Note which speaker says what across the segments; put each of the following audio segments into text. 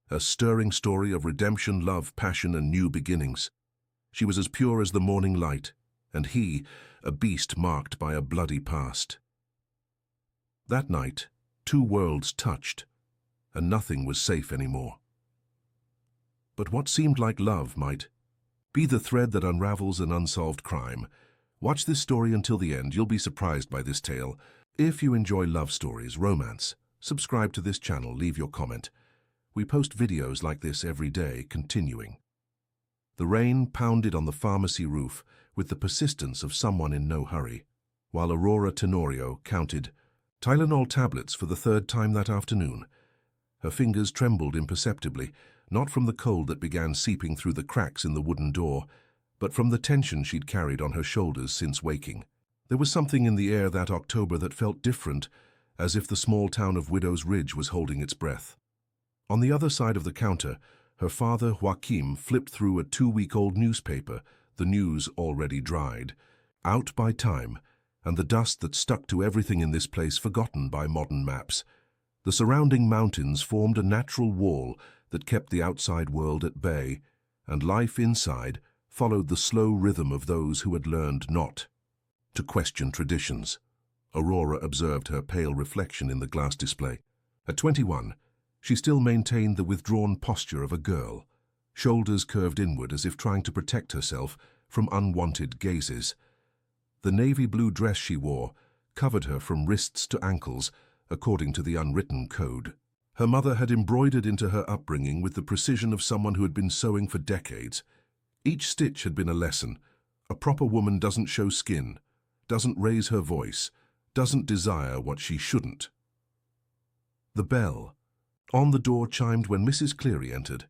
Speaker 1: a stirring story of redemption, love, passion, and new beginnings. She was as pure as the morning light, and he, a beast marked by a bloody past. That night, two worlds touched, and nothing was safe anymore. But what seemed like love might be the thread that unravels an unsolved crime. Watch this story until the end. You'll be surprised by this tale. If you enjoy love stories, romance, subscribe to this channel, leave your comment. We post videos like this every day, continuing. The rain pounded on the pharmacy roof with the persistence of someone in no hurry, while Aurora Tenorio counted Tylenol tablets for the third time that afternoon. Her fingers trembled imperceptibly, not from the cold that began seeping through the cracks in the wooden door, but from the tension she'd carried on her shoulders since waking. There was something in the air that October that felt different, as if the small town of Widow's Ridge was holding its breath. On the other side of the counter, her father, Joachim, flipped through a 2-week-old newspaper, the news already dried, out by time, and the dust that stuck to everything in this place forgotten by modern maps. The surrounding mountains formed a natural wall that kept the outside world at bay, and life inside followed the slow rhythm of those who had learned not to question traditions. Aurora observed her pale reflection in the glass display. At 21, she still maintained the withdrawn posture of a girl, shoulders curved inward as if trying to protect herself from unwanted gazes. The navy blue dress she wore covered her from wrists to ankles, according to the unwritten code. Her mother had embroidered into her upbringing with the precision of someone who had been sewing for decades. Each stitch had been a lesson. A proper woman doesn't show skin, doesn't raise her voice, doesn't desire what she shouldn't. The bell on the door chimed when Mrs. Cleary entered,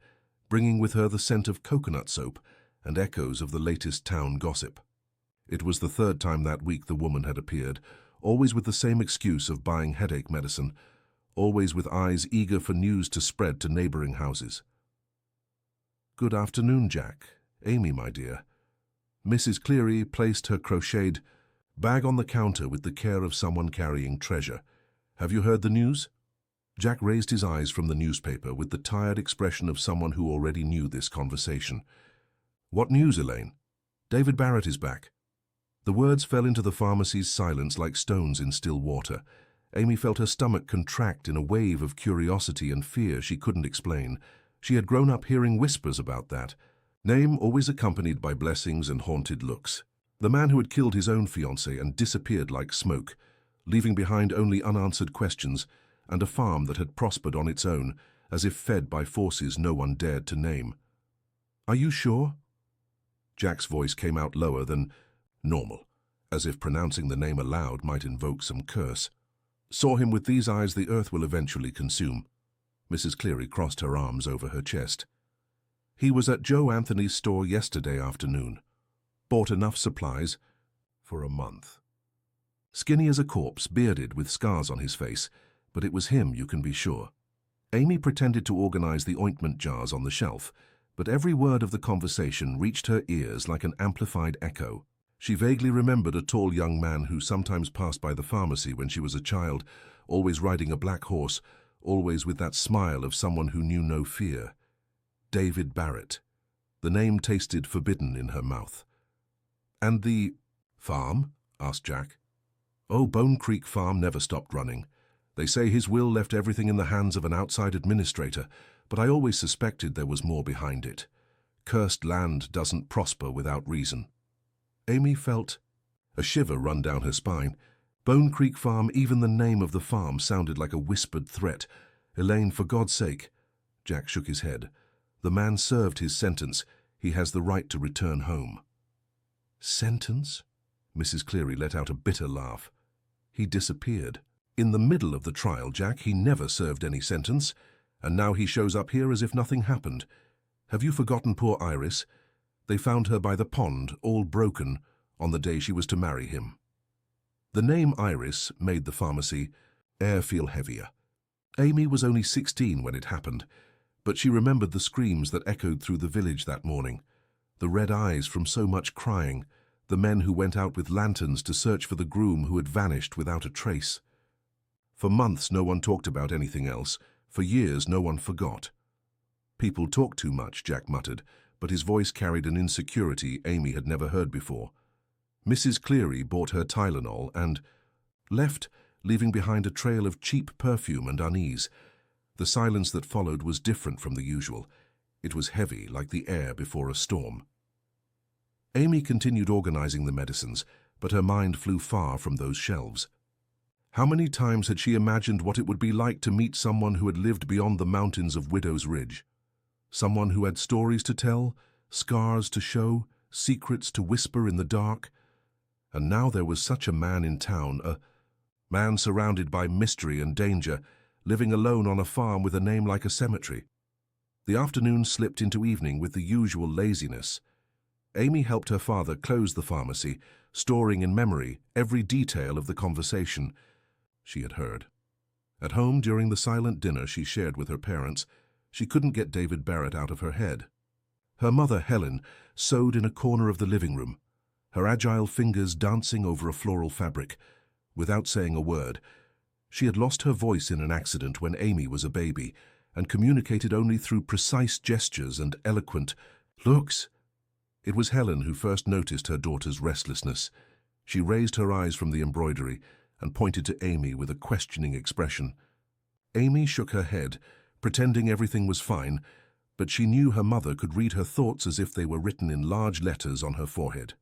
Speaker 1: bringing with her the scent of coconut soap and echoes of the latest town gossip. It was the third time that week the woman had appeared, always with the same excuse of buying headache medicine, always with eyes eager for news to spread to neighboring houses. "Good afternoon, Jack. Amy, my dear." Mrs. Cleary placed her crocheted bag on the counter with the care of someone carrying treasure. "Have you heard the news?" Jack raised his eyes from the newspaper with the tired expression of someone who already knew this conversation. "What news, Elaine?" "David Barrett is back." The words fell into the pharmacy's silence like stones in still water. Amy felt her stomach contract in a wave of curiosity and fear she couldn't explain. She had grown up hearing whispers about that name, always accompanied by blessings and haunted looks. The man who had killed his own fiancée and disappeared like smoke, leaving behind only unanswered questions and a farm that had prospered on its own, as if fed by forces no one dared to name. "Are you sure?" Jack's voice came out lower than normal, as if pronouncing the name aloud might invoke some curse. "Saw him with these eyes the earth will eventually consume." Mrs. Cleary crossed her arms over her chest. "He was at Joe Anthony's store yesterday afternoon. Bought enough supplies for a month." Skinny as a corpse, bearded with scars on his face, but it was him, you can be sure. Amy pretended to organize the ointment jars on the shelf, but every word of the conversation reached her ears like an amplified echo. She vaguely remembered a tall young man who sometimes passed by the pharmacy when she was a child, always riding a black horse, always with that smile of someone who knew no fear. David Barrett. The name tasted forbidden in her mouth. "And the farm?" asked Jack. "Oh, Bone Creek Farm never stopped running. They say his will left everything in the hands of an outside administrator, but I always suspected there was more behind it. Cursed land doesn't prosper without reason." Amy felt a shiver run down her spine. Bone Creek Farm, even the name of the farm sounded like a whispered threat. "Elaine, for God's sake." Jack shook his head. "The man served his sentence. He has the right to return home." "Sentence?" Mrs. Cleary let out a bitter laugh. "He disappeared. In the middle of the trial, Jack, he never served any sentence, and now he shows up here as if nothing happened. Have you forgotten poor Iris? They found her by the pond, all broken, on the day she was to marry him." The name Iris made the pharmacy air feel heavier. Amy was only 16 when it happened, but she remembered the screams that echoed through the village that morning, the red eyes from so much crying, the men who went out with lanterns to search for the groom who had vanished without a trace. For months no one talked about anything else. For years no one forgot. People talk too much, Jack muttered, but his voice carried an insecurity Amy had never heard before. Mrs. Cleary bought her Tylenol and left, leaving behind a trail of cheap perfume and unease. The silence that followed was different from the usual. It was heavy, like the air before a storm. Amy continued organizing the medicines, but her mind flew far from those shelves. How many times had she imagined what it would be like to meet someone who had lived beyond the mountains of Widow's Ridge? Someone who had stories to tell, scars to show, secrets to whisper in the dark. And now there was such a man in town, a man surrounded by mystery and danger, living alone on a farm with a name like a cemetery. The afternoon slipped into evening with the usual laziness. Amy helped her father close the pharmacy, storing in memory every detail of the conversation she had heard. At home, during the silent dinner she shared with her parents, she couldn't get David Barrett out of her head. Her mother, Helen, sewed in a corner of the living room, her agile fingers dancing over a floral fabric. Without saying a word, she had lost her voice in an accident when Amy was a baby, and communicated only through precise gestures and eloquent looks. It was Helen who first noticed her daughter's restlessness. She raised her eyes from the embroidery and pointed to Amy with a questioning expression. Amy shook her head, pretending everything was fine, but she knew her mother could read her thoughts as if they were written in large letters on her forehead.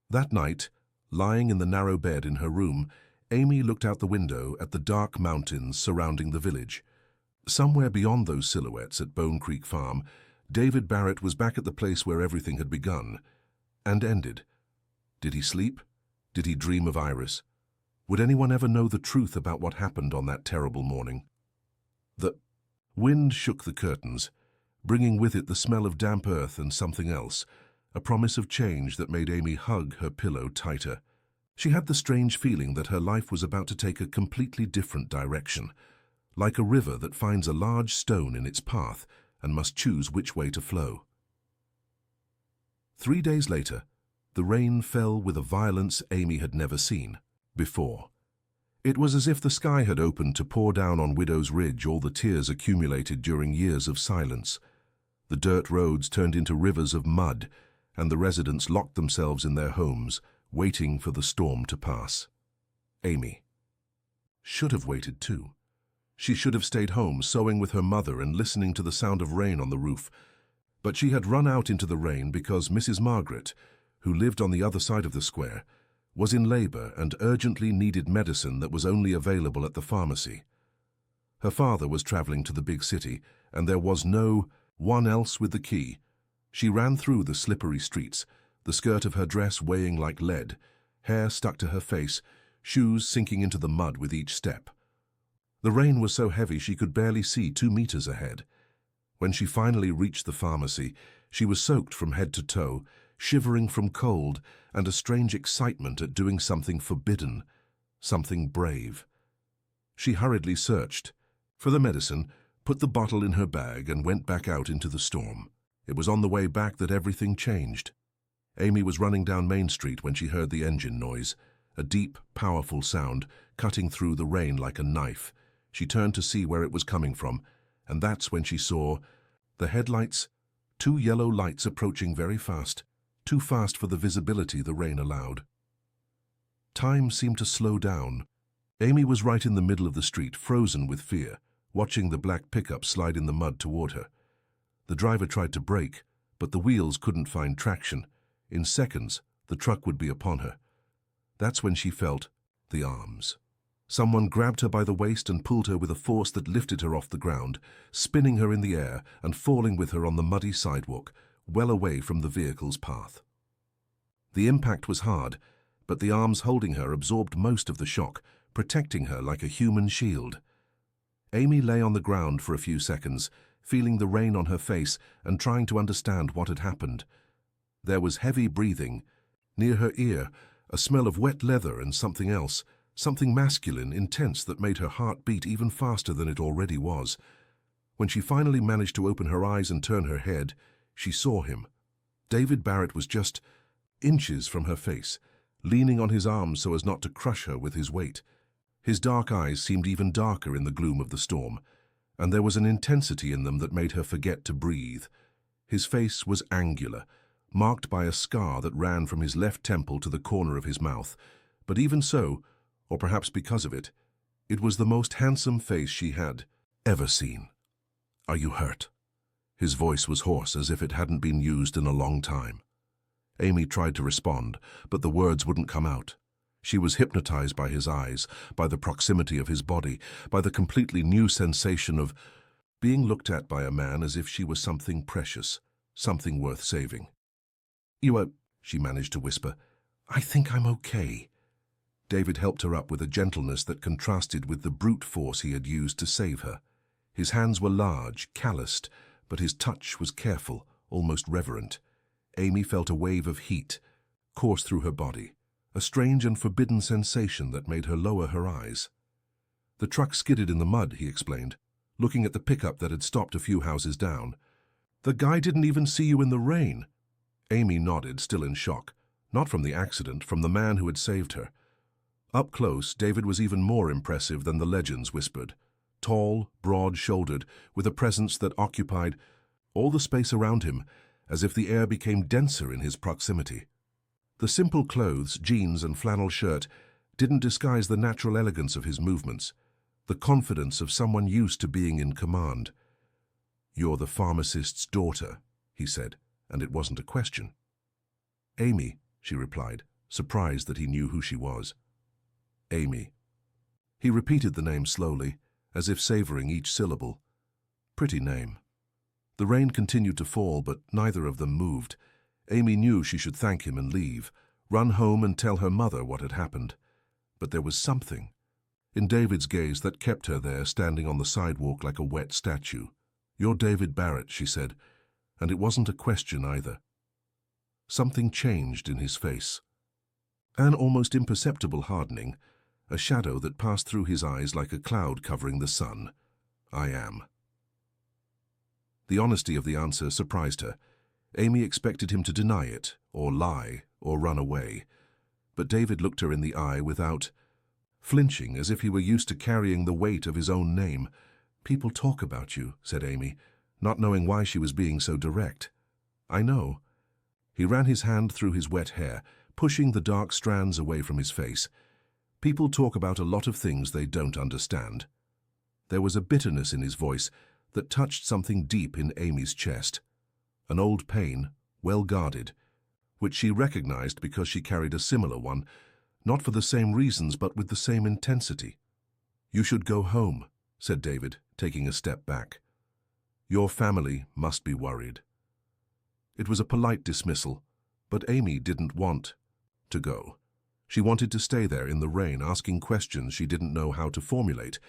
Speaker 1: That night, lying in the narrow bed in her room, Amy looked out the window at the dark mountains surrounding the village. Somewhere beyond those silhouettes at Bone Creek Farm, David Barrett was back at the place where everything had begun and ended. Did he sleep? Did he dream of Iris? Would anyone ever know the truth about what happened on that terrible morning? The wind shook the curtains, bringing with it the smell of damp earth and something else, a promise of change that made Amy hug her pillow tighter. She had the strange feeling that her life was about to take a completely different direction, like a river that finds a large stone in its path and must choose which way to flow. 3 days later, the rain fell with a violence Amy had never seen before. It was as if the sky had opened to pour down on Widow's Ridge all the tears accumulated during years of silence. The dirt roads turned into rivers of mud, and the residents locked themselves in their homes, waiting for the storm to pass. Amy should have waited too. She should have stayed home, sewing with her mother and listening to the sound of rain on the roof. But she had run out into the rain because Mrs. Margaret, who lived on the other side of the square, was in labor and urgently needed medicine that was only available at the pharmacy. Her father was traveling to the big city, and there was no one else with the key. She ran through the slippery streets, the skirt of her dress weighing like lead, hair stuck to her face, shoes sinking into the mud with each step. The rain was so heavy she could barely see 2 meters ahead. When she finally reached the pharmacy, she was soaked from head to toe, shivering from cold and a strange excitement at doing something forbidden, something brave. She hurriedly searched for the medicine, put the bottle in her bag, and went back out into the storm. It was on the way back that everything changed. Amy was running down Main Street when she heard the engine noise, a deep, powerful sound cutting through the rain like a knife. She turned to see where it was coming from, and that's when she saw the headlights, 2 yellow lights approaching very fast, too fast for the visibility the rain allowed. Time seemed to slow down. Amy was right in the middle of the street, frozen with fear, watching the black pickup slide in the mud toward her. The driver tried to brake, but the wheels couldn't find traction. In seconds, the truck would be upon her. That's when she felt the arms. Someone grabbed her by the waist and pulled her with a force that lifted her off the ground, spinning her in the air and falling with her on the muddy sidewalk, well away from the vehicle's path. The impact was hard, but the arms holding her absorbed most of the shock, protecting her like a human shield. Amy lay on the ground for a few seconds, feeling the rain on her face and trying to understand what had happened. There was heavy breathing. Near her ear, a smell of wet leather and something else, something masculine, intense, that made her heart beat even faster than it already was. When she finally managed to open her eyes and turn her head, she saw him. David Barrett was just inches from her face, leaning on his arms so as not to crush her with his weight. His dark eyes seemed even darker in the gloom of the storm, and there was an intensity in them that made her forget to breathe. His face was angular, marked by a scar that ran from his left temple to the corner of his mouth, but even so, or perhaps because of it, it was the most handsome face she had ever seen. "Are you hurt?" His voice was hoarse, as if it hadn't been used in a long time. Amy tried to respond, but the words wouldn't come out. She was hypnotized by his eyes, by the proximity of his body, by the completely new sensation of being looked at by a man as if she was something precious, something worth saving. "You are," she managed to whisper. "I think I'm okay." David helped her up with a gentleness that contrasted with the brute force he had used to save her. His hands were large, calloused, but his touch was careful, almost reverent. Amy felt a wave of heat course through her body, a strange and forbidden sensation that made her lower her eyes. "The truck skidded in the mud," he explained, looking at the pickup that had stopped a few houses down. "The guy didn't even see you in the rain." Amy nodded, still in shock, not from the accident, from the man who had saved her. Up close, David was even more impressive than the legends whispered. Tall, broad-shouldered, with a presence that occupied all the space around him, as if the air became denser in his proximity. The simple clothes, jeans and flannel shirt, didn't disguise the natural elegance of his movements, the confidence of someone used to being in command. "You're the pharmacist's daughter," he said, and it wasn't a question. "Amy," she replied, surprised that he knew who she was. "Amy." He repeated the name slowly, as if savoring each syllable. Pretty name. The rain continued to fall, but neither of them moved. Amy knew she should thank him and leave, run home and tell her mother what had happened. But there was something in David's gaze that kept her there, standing on the sidewalk like a wet statue. "You're David Barrett," she said, and it wasn't a question either. Something changed in his face. An almost imperceptible hardening, a shadow that passed through his eyes like a cloud covering the sun. "I am." The honesty of the answer surprised her. Amy expected him to deny it, or lie, or run away. But David looked her in the eye without flinching, as if he were used to carrying the weight of his own name. "People talk about you," said Amy, not knowing why she was being so direct. "I know." He ran his hand through his wet hair, pushing the dark strands away from his face. "People talk about a lot of things they don't understand." There was a bitterness in his voice that touched something deep in Amy's chest. An old pain, well guarded, which she recognized because she carried a similar one, not for the same reasons but with the same intensity. "You should go home," said David, taking a step back. "Your family must be worried." It was a polite dismissal, but Amy didn't want to go. She wanted to stay there in the rain, asking questions she didn't know how to formulate.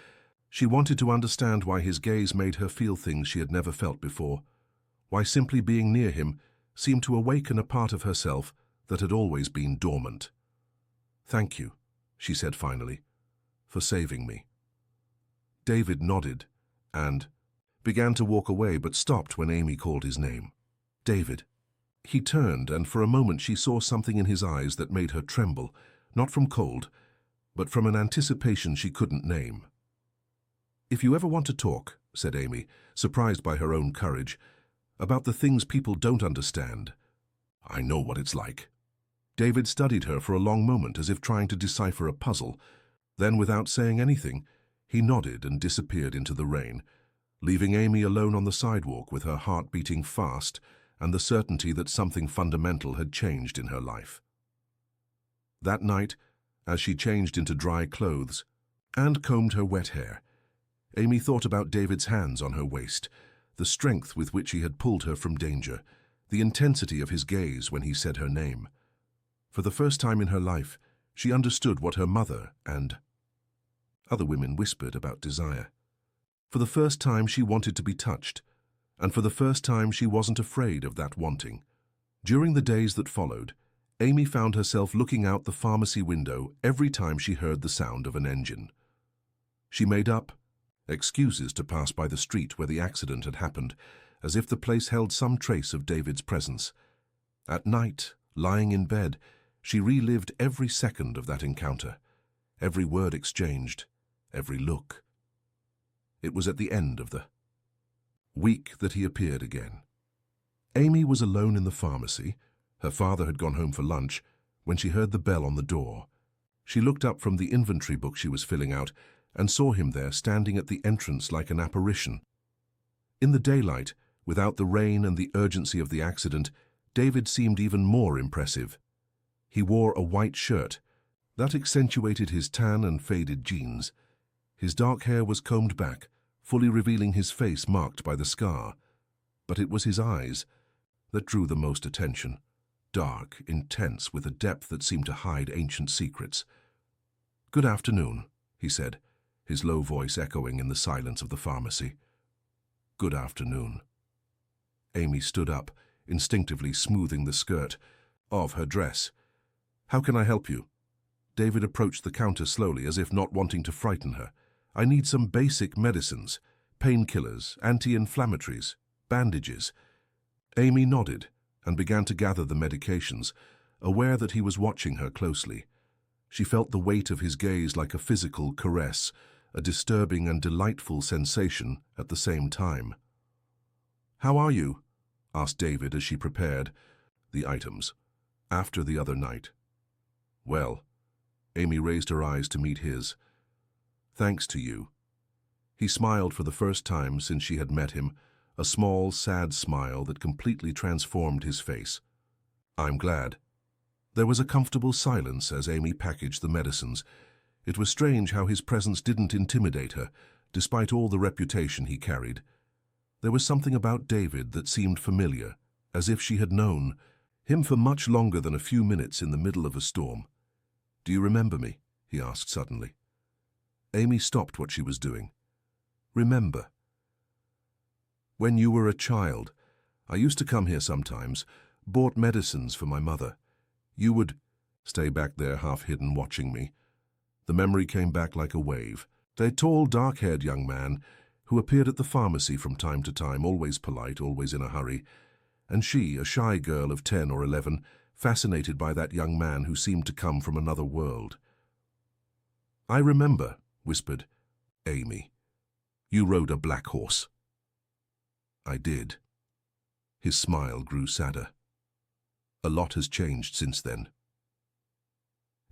Speaker 1: She wanted to understand why his gaze made her feel things she had never felt before, why simply being near him seemed to awaken a part of herself that had always been dormant. "Thank you," she said finally, "for saving me." David nodded and began to walk away, but stopped when Amy called his name. "David." He turned, and for a moment she saw something in his eyes that made her tremble, not from cold, but from an anticipation she couldn't name. "If you ever want to talk," said Amy, surprised by her own courage, "about the things people don't understand, I know what it's like." David studied her for a long moment, as if trying to decipher a puzzle. Then, without saying anything, he nodded and disappeared into the rain, leaving Amy alone on the sidewalk with her heart beating fast and the certainty that something fundamental had changed in her life. That night, as she changed into dry clothes and combed her wet hair, Amy thought about David's hands on her waist, the strength with which he had pulled her from danger, the intensity of his gaze when he said her name. For the first time in her life, she understood what her mother and other women whispered about desire. For the first time, she wanted to be touched, and for the first time, she wasn't afraid of that wanting. During the days that followed, Amy found herself looking out the pharmacy window every time she heard the sound of an engine. She made up excuses to pass by the street where the accident had happened, as if the place held some trace of David's presence. At night, lying in bed, she relived every second of that encounter, every word exchanged, every look. It was at the end of the week that he appeared again. Amy was alone in the pharmacy. Her father had gone home for lunch when she heard the bell on the door. She looked up from the inventory book she was filling out and saw him there standing at the entrance like an apparition. In the daylight, without the rain and the urgency of the accident, David seemed even more impressive. He wore a white shirt that accentuated his tan and faded jeans. His dark hair was combed back, fully revealing his face marked by the scar. But it was his eyes that drew the most attention. Dark, intense, with a depth that seemed to hide ancient secrets. "Good afternoon," he said, his low voice echoing in the silence of the pharmacy. "Good afternoon." Amy stood up, instinctively smoothing the skirt of her dress. "How can I help you?" David approached the counter slowly, as if not wanting to frighten her. "I need some basic medicines, painkillers, anti-inflammatories, bandages." Amy nodded and began to gather the medications, aware that he was watching her closely. She felt the weight of his gaze like a physical caress, a disturbing and delightful sensation at the same time. "How are you?" asked David as she prepared the items. "After the other night." "Well," Amy raised her eyes to meet his. "Thanks to you." He smiled for the first time since she had met him, a small, sad smile that completely transformed his face. "I'm glad." There was a comfortable silence as Amy packaged the medicines. It was strange how his presence didn't intimidate her, despite all the reputation he carried. There was something about David that seemed familiar, as if she had known him for much longer than a few minutes in the middle of a storm. "Do you remember me?" he asked suddenly. Amy stopped what she was doing. "Remember? When you were a child, I used to come here sometimes, bought medicines for my mother. You would stay back there half-hidden watching me." The memory came back like a wave. A tall, dark-haired young man who appeared at the pharmacy from time to time, always polite, always in a hurry. And she, a shy girl of 10 or 11, fascinated by that young man who seemed to come from another world. "I remember," whispered Amy. "You rode a black horse." "I did." His smile grew sadder. "A lot has changed since then."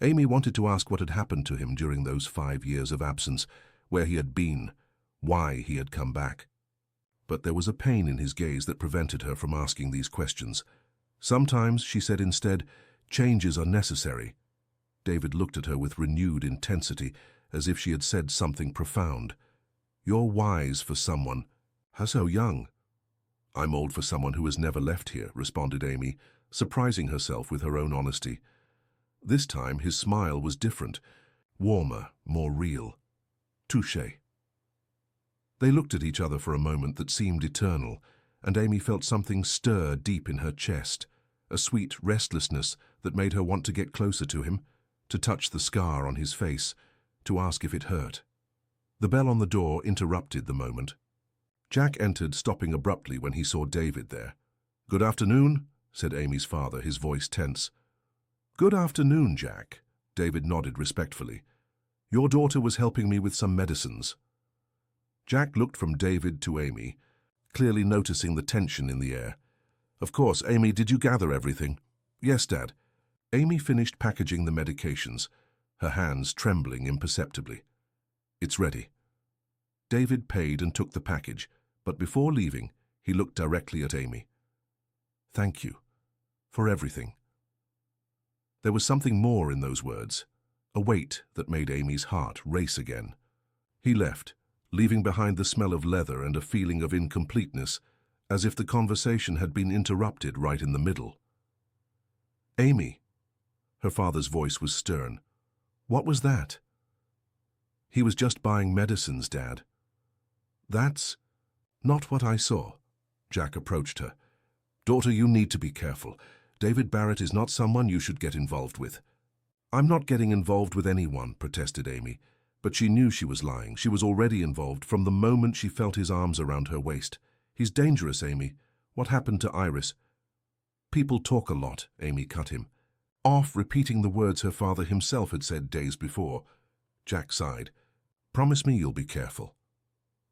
Speaker 1: Amy wanted to ask what had happened to him during those 5 years of absence, where he had been, why he had come back. But there was a pain in his gaze that prevented her from asking these questions. "Sometimes," she said instead, "changes are necessary." David looked at her with renewed intensity, as if she had said something profound. "You're wise for someone so young." "I'm old for someone who has never left here," responded Amy, surprising herself with her own honesty. This time his smile was different, warmer, more real. "Touché." They looked at each other for a moment that seemed eternal, and Amy felt something stir deep in her chest, a sweet restlessness that made her want to get closer to him, to touch the scar on his face, to ask if it hurt. The bell on the door interrupted the moment. Jack entered, stopping abruptly when he saw David there. "Good afternoon," said Amy's father, his voice tense. "Good afternoon, Jack," David nodded respectfully. "Your daughter was helping me with some medicines." Jack looked from David to Amy, clearly noticing the tension in the air. "Of course, Amy, did you gather everything?" "Yes, Dad." Amy finished packaging the medications, her hands trembling imperceptibly. "It's ready." David paid and took the package, but before leaving, he looked directly at Amy. "Thank you for everything." There was something more in those words, a weight that made Amy's heart race again. He left, leaving behind the smell of leather and a feeling of incompleteness, as if the conversation had been interrupted right in the middle. "Amy," her father's voice was stern. "What was that?" "He was just buying medicines, Dad." "That's not what I saw." Jack approached her. "Daughter, you need to be careful. David Barrett is not someone you should get involved with." "I'm not getting involved with anyone," protested Amy, but she knew she was lying. She was already involved from the moment she felt his arms around her waist. "He's dangerous, Amy. What happened to Iris?" "People talk a lot," Amy cut him off, repeating the words her father himself had said days before. Jack sighed. "Promise me you'll be careful."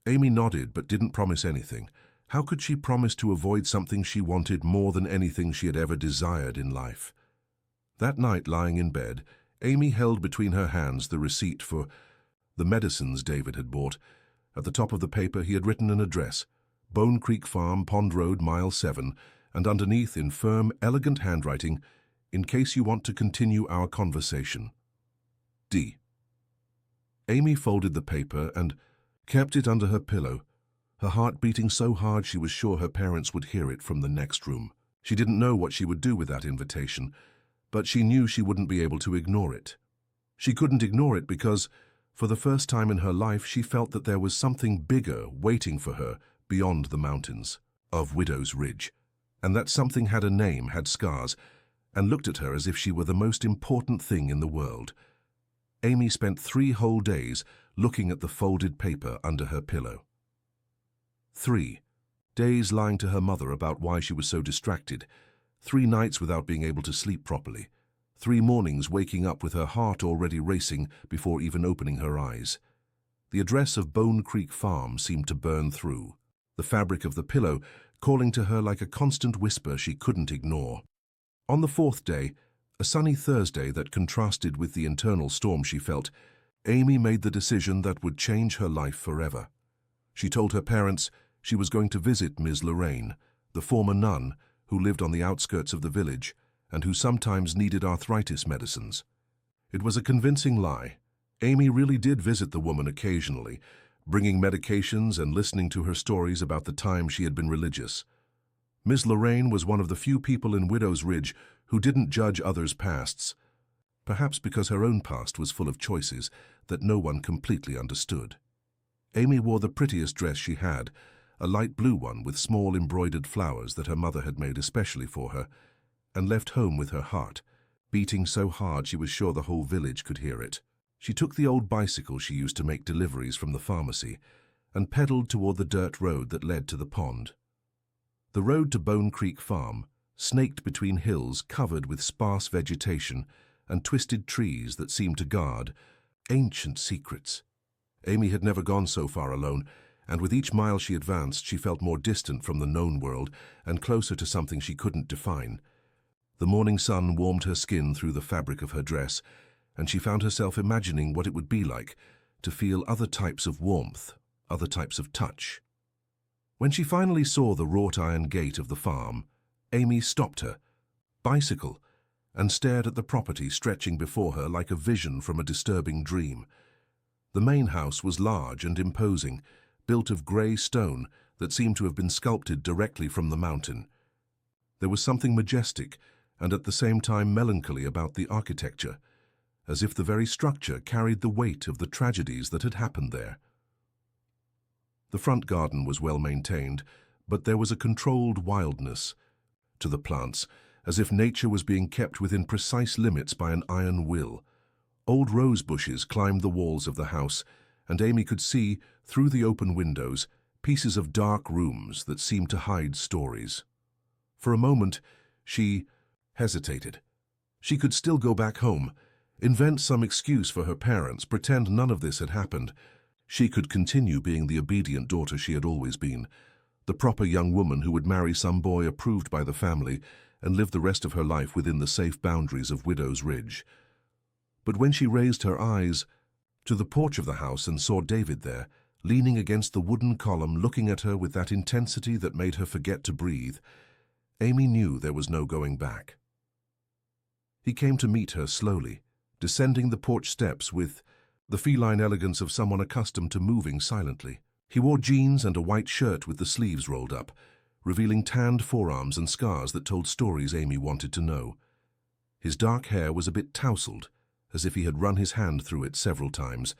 Speaker 1: Amy nodded but didn't promise anything. How could she promise to avoid something she wanted more than anything she had ever desired in life? That night, lying in bed, Amy held between her hands the receipt for the medicines David had bought. At the top of the paper he had written an address, Bone Creek Farm, Pond Road, Mile 7, and underneath, in firm, elegant handwriting, "In case you want to continue our conversation. D." Amy folded the paper and kept it under her pillow, her heart beating so hard she was sure her parents would hear it from the next room. She didn't know what she would do with that invitation, but she knew she wouldn't be able to ignore it. She couldn't ignore it because, for the first time in her life, she felt that there was something bigger waiting for her beyond the mountains of Widow's Ridge, and that something had a name, had scars, and looked at her as if she were the most important thing in the world. Amy spent 3 whole days looking at the folded paper under her pillow. 3 days lying to her mother about why she was so distracted, 3 nights without being able to sleep properly, 3 mornings waking up with her heart already racing before even opening her eyes. The address of Bone Creek Farm seemed to burn through, the fabric of the pillow calling to her like a constant whisper she couldn't ignore. On the 4th day, a sunny Thursday that contrasted with the internal storm she felt, Amy made the decision that would change her life forever. She told her parents she was going to visit Ms. Lorraine, the former nun who lived on the outskirts of the village and who sometimes needed arthritis medicines. It was a convincing lie. Amy really did visit the woman occasionally, bringing medications and listening to her stories about the time she had been religious. Ms. Lorraine was one of the few people in Widow's Ridge who didn't judge others' pasts, perhaps because her own past was full of choices that no one completely understood. Amy wore the prettiest dress she had, a light blue one with small embroidered flowers that her mother had made especially for her, and left home with her heart, beating so hard she was sure the whole village could hear it. She took the old bicycle she used to make deliveries from the pharmacy and pedaled toward the dirt road that led to the pond. The road to Bone Creek Farm snaked between hills covered with sparse vegetation and twisted trees that seemed to guard ancient secrets. Amy had never gone so far alone, and with each mile she advanced, she felt more distant from the known world and closer to something she couldn't define. The morning sun warmed her skin through the fabric of her dress, and she found herself imagining what it would be like to feel other types of warmth, other types of touch. When she finally saw the wrought iron gate of the farm, Amy stopped her bicycle and stared at the property stretching before her like a vision from a disturbing dream. The main house was large and imposing, built of grey stone that seemed to have been sculpted directly from the mountain. There was something majestic and at the same time melancholy about the architecture, as if the very structure carried the weight of the tragedies that had happened there. The front garden was well maintained, but there was a controlled wildness to the plants, as if nature was being kept within precise limits by an iron will. Old rose bushes climbed the walls of the house, and Amy could see, through the open windows, pieces of dark rooms that seemed to hide stories. For a moment, she hesitated. She could still go back home, invent some excuse for her parents, pretend none of this had happened. She could continue being the obedient daughter she had always been, the proper young woman who would marry some boy approved by the family and live the rest of her life within the safe boundaries of Widow's Ridge. But when she raised her eyes to the porch of the house and saw David there, leaning against the wooden column, looking at her with that intensity that made her forget to breathe, Amy knew there was no going back. He came to meet her slowly, descending the porch steps with the feline elegance of someone accustomed to moving silently. He wore jeans and a white shirt with the sleeves rolled up, revealing tanned forearms and scars that told stories Amy wanted to know. His dark hair was a bit tousled, as if he had run his hand through it several times,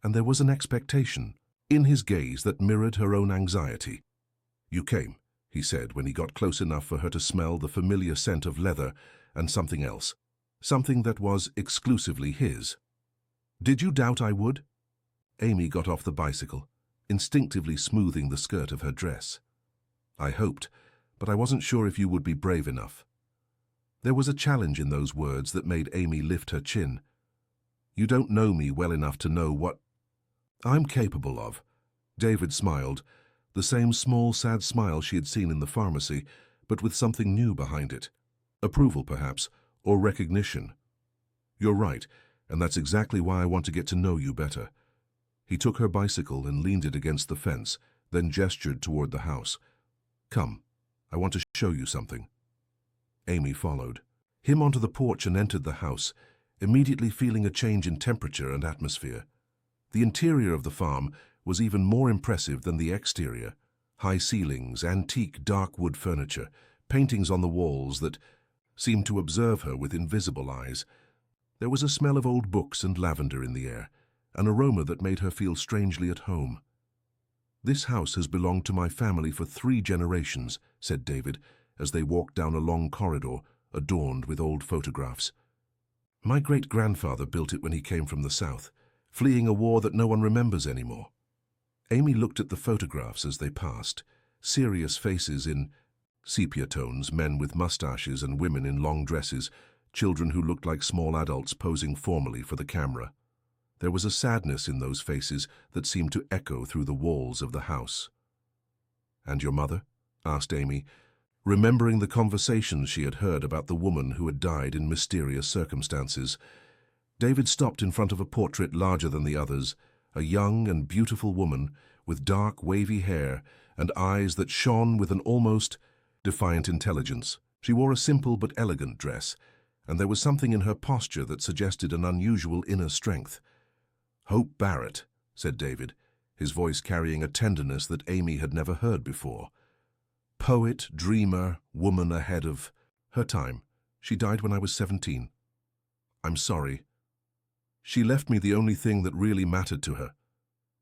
Speaker 1: and there was an expectation in his gaze that mirrored her own anxiety. "You came," he said when he got close enough for her to smell the familiar scent of leather and something else, something that was exclusively his. "Did you doubt I would?" Amy got off the bicycle, instinctively smoothing the skirt of her dress. "I hoped, but I wasn't sure if you would be brave enough." There was a challenge in those words that made Amy lift her chin. "You don't know me well enough to know what I'm capable of. David smiled, the same small, sad smile she had seen in the pharmacy, but with something new behind it. Approval, perhaps, or recognition. You're right, and that's exactly why I want to get to know you better. He took her bicycle and leaned it against the fence, then gestured toward the house. Come, I want to show you something. Amy followed him onto the porch and entered the house, immediately feeling a change in temperature and atmosphere. The interior of the farm was even more impressive than the exterior. High ceilings, antique dark wood furniture, paintings on the walls that seemed to observe her with invisible eyes. There was a smell of old books and lavender in the air, an aroma that made her feel strangely at home. This house has belonged to my family for 3 generations, said David, as they walked down a long corridor adorned with old photographs. My great-grandfather built it when he came from the south, fleeing a war that no one remembers anymore. Amy looked at the photographs as they passed, serious faces in sepia tones, men with mustaches and women in long dresses, children who looked like small adults posing formally for the camera. There was a sadness in those faces that seemed to echo through the walls of the house. "And your mother?" asked Amy, remembering the conversations she had heard about the woman who had died in mysterious circumstances. David stopped in front of a portrait larger than the others, a young and beautiful woman with dark, wavy hair and eyes that shone with an almost defiant intelligence. She wore a simple but elegant dress, and there was something in her posture that suggested an unusual inner strength. "Hope Barrett," said David, his voice carrying a tenderness that Amy had never heard before. Poet, dreamer, woman ahead of her time. She died when I was 17. I'm sorry. She left me the only thing that really mattered to her.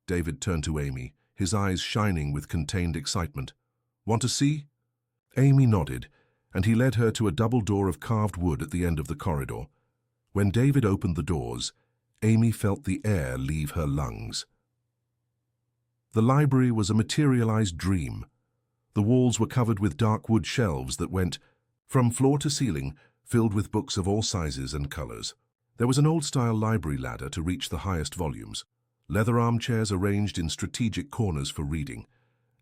Speaker 1: David turned to Amy, his eyes shining with contained excitement. Want to see? Amy nodded, and he led her to a double door of carved wood at the end of the corridor. When David opened the doors, Amy felt the air leave her lungs. The library was a materialized dream. The walls were covered with dark wood shelves that went from floor to ceiling, filled with books of all sizes and colors. There was an old-style library ladder to reach the highest volumes, leather armchairs arranged in strategic corners for reading,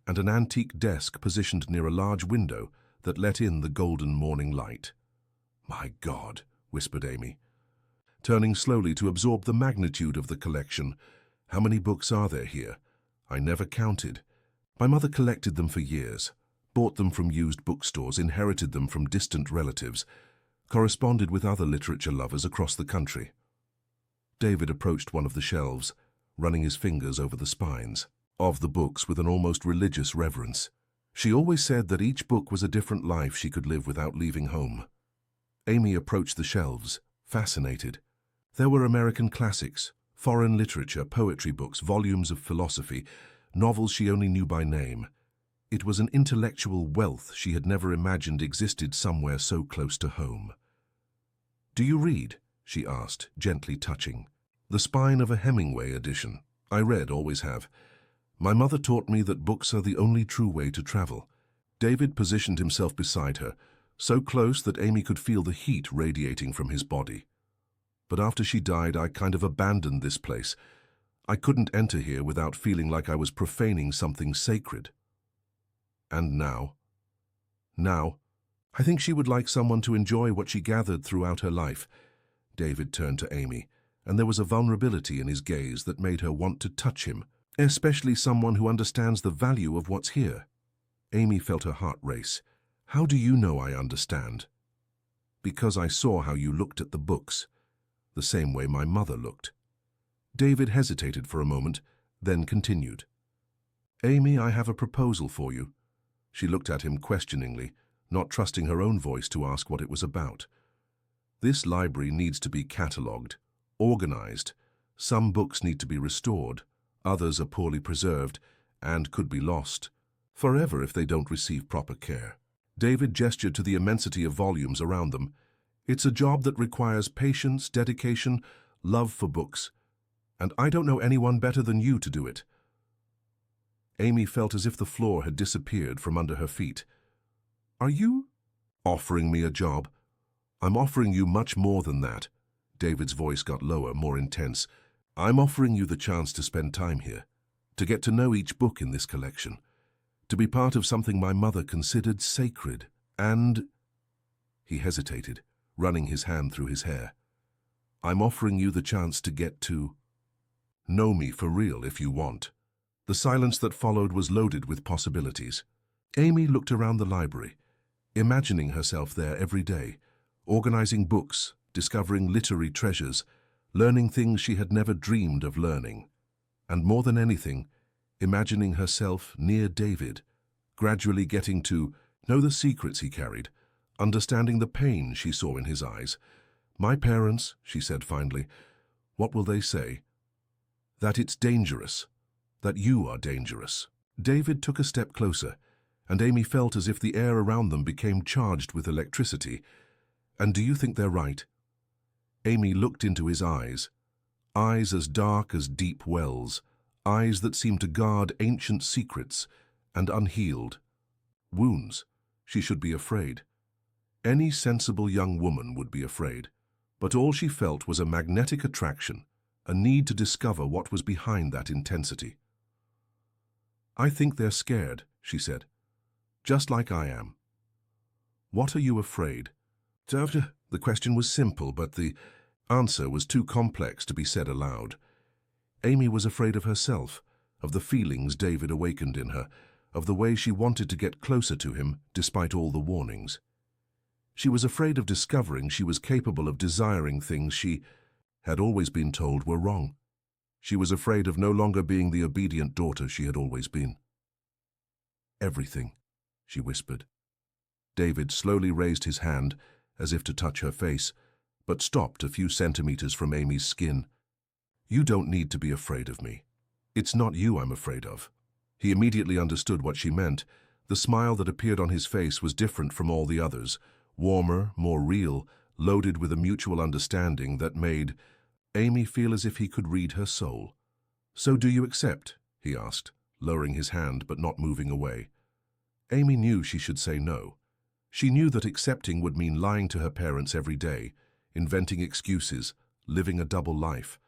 Speaker 1: and an antique desk positioned near a large window that let in the golden morning light. "My God," whispered Amy, turning slowly to absorb the magnitude of the collection. "How many books are there here? I never counted. My mother collected them for years, bought them from used bookstores, inherited them from distant relatives, corresponded with other literature lovers across the country." David approached one of the shelves, running his fingers over the spines of the books with an almost religious reverence. She always said that each book was a different life she could live without leaving home. Amy approached the shelves, fascinated. There were American classics, foreign literature, poetry books, volumes of philosophy, novels she only knew by name. It was an intellectual wealth she had never imagined existed somewhere so close to home. "Do you read?" she asked, gently touching the spine of a Hemingway edition. "I read, always have. My mother taught me that books are the only true way to travel." David positioned himself beside her, so close that Amy could feel the heat radiating from his body. "But after she died, I kind of abandoned this place. I couldn't enter here without feeling like I was profaning something sacred. And now? I think she would like someone to enjoy what she gathered throughout her life." David turned to Amy, and there was a vulnerability in his gaze that made her want to touch him, especially someone who understands the value of what's here. Amy felt her heart race. "How do you know I understand?" "Because I saw how you looked at the books, the same way my mother looked." David hesitated for a moment, then continued. "Amy, I have a proposal for you." She looked at him questioningly, not trusting her own voice to ask what it was about. "This library needs to be catalogued, organized. Some books need to be restored, others are poorly preserved, and could be lost forever if they don't receive proper care." David gestured to the immensity of volumes around them. "It's a job that requires patience, dedication, love for books, and I don't know anyone better than you to do it." Amy felt as if the floor had disappeared from under her feet. "Are you offering me a job?" "I'm offering you much more than that." David's voice got lower, more intense. "I'm offering you the chance to spend time here. to get to know each book in this collection, to be part of something my mother considered sacred, and—" He hesitated, running his hand through his hair. "I'm offering you the chance to get to know me for real if you want." The silence that followed was loaded with possibilities. Amy looked around the library, imagining herself there every day, organizing books, discovering literary treasures, learning things she had never dreamed of learning. And more than anything, imagining herself near David, gradually getting to know the secrets he carried, understanding the pain she saw in his eyes. "My parents," she said finally, "what will they say? That it's dangerous, that you are dangerous." David took a step closer, and Amy felt as if the air around them became charged with electricity. "And do you think they're right?" Amy looked into his eyes as dark as deep wells, eyes that seemed to guard ancient secrets and unhealed wounds. She should be afraid. Any sensible young woman would be afraid, but all she felt was a magnetic attraction, a need to discover what was behind that intensity. "I think they're scared," she said, "just like I am." "What are you afraid?" The question was simple, but the answer was too complex to be said aloud. Amy was afraid of herself, of the feelings David awakened in her, of the way she wanted to get closer to him despite all the warnings. She was afraid of discovering she was capable of desiring things she had always been told were wrong. She was afraid of no longer being the obedient daughter she had always been. "Everything," she whispered. David slowly raised his hand, as if to touch her face, but stopped a few centimeters from Amy's skin. "You don't need to be afraid of me. It's not you I'm afraid of." He immediately understood what she meant. The smile that appeared on his face was different from all the others, warmer, more real, loaded with a mutual understanding that made Amy feel as if he could read her soul. "So do you accept?" he asked, lowering his hand but not moving away. Amy knew she should say no. She knew that accepting would mean lying to her parents every day, inventing excuses, living a double life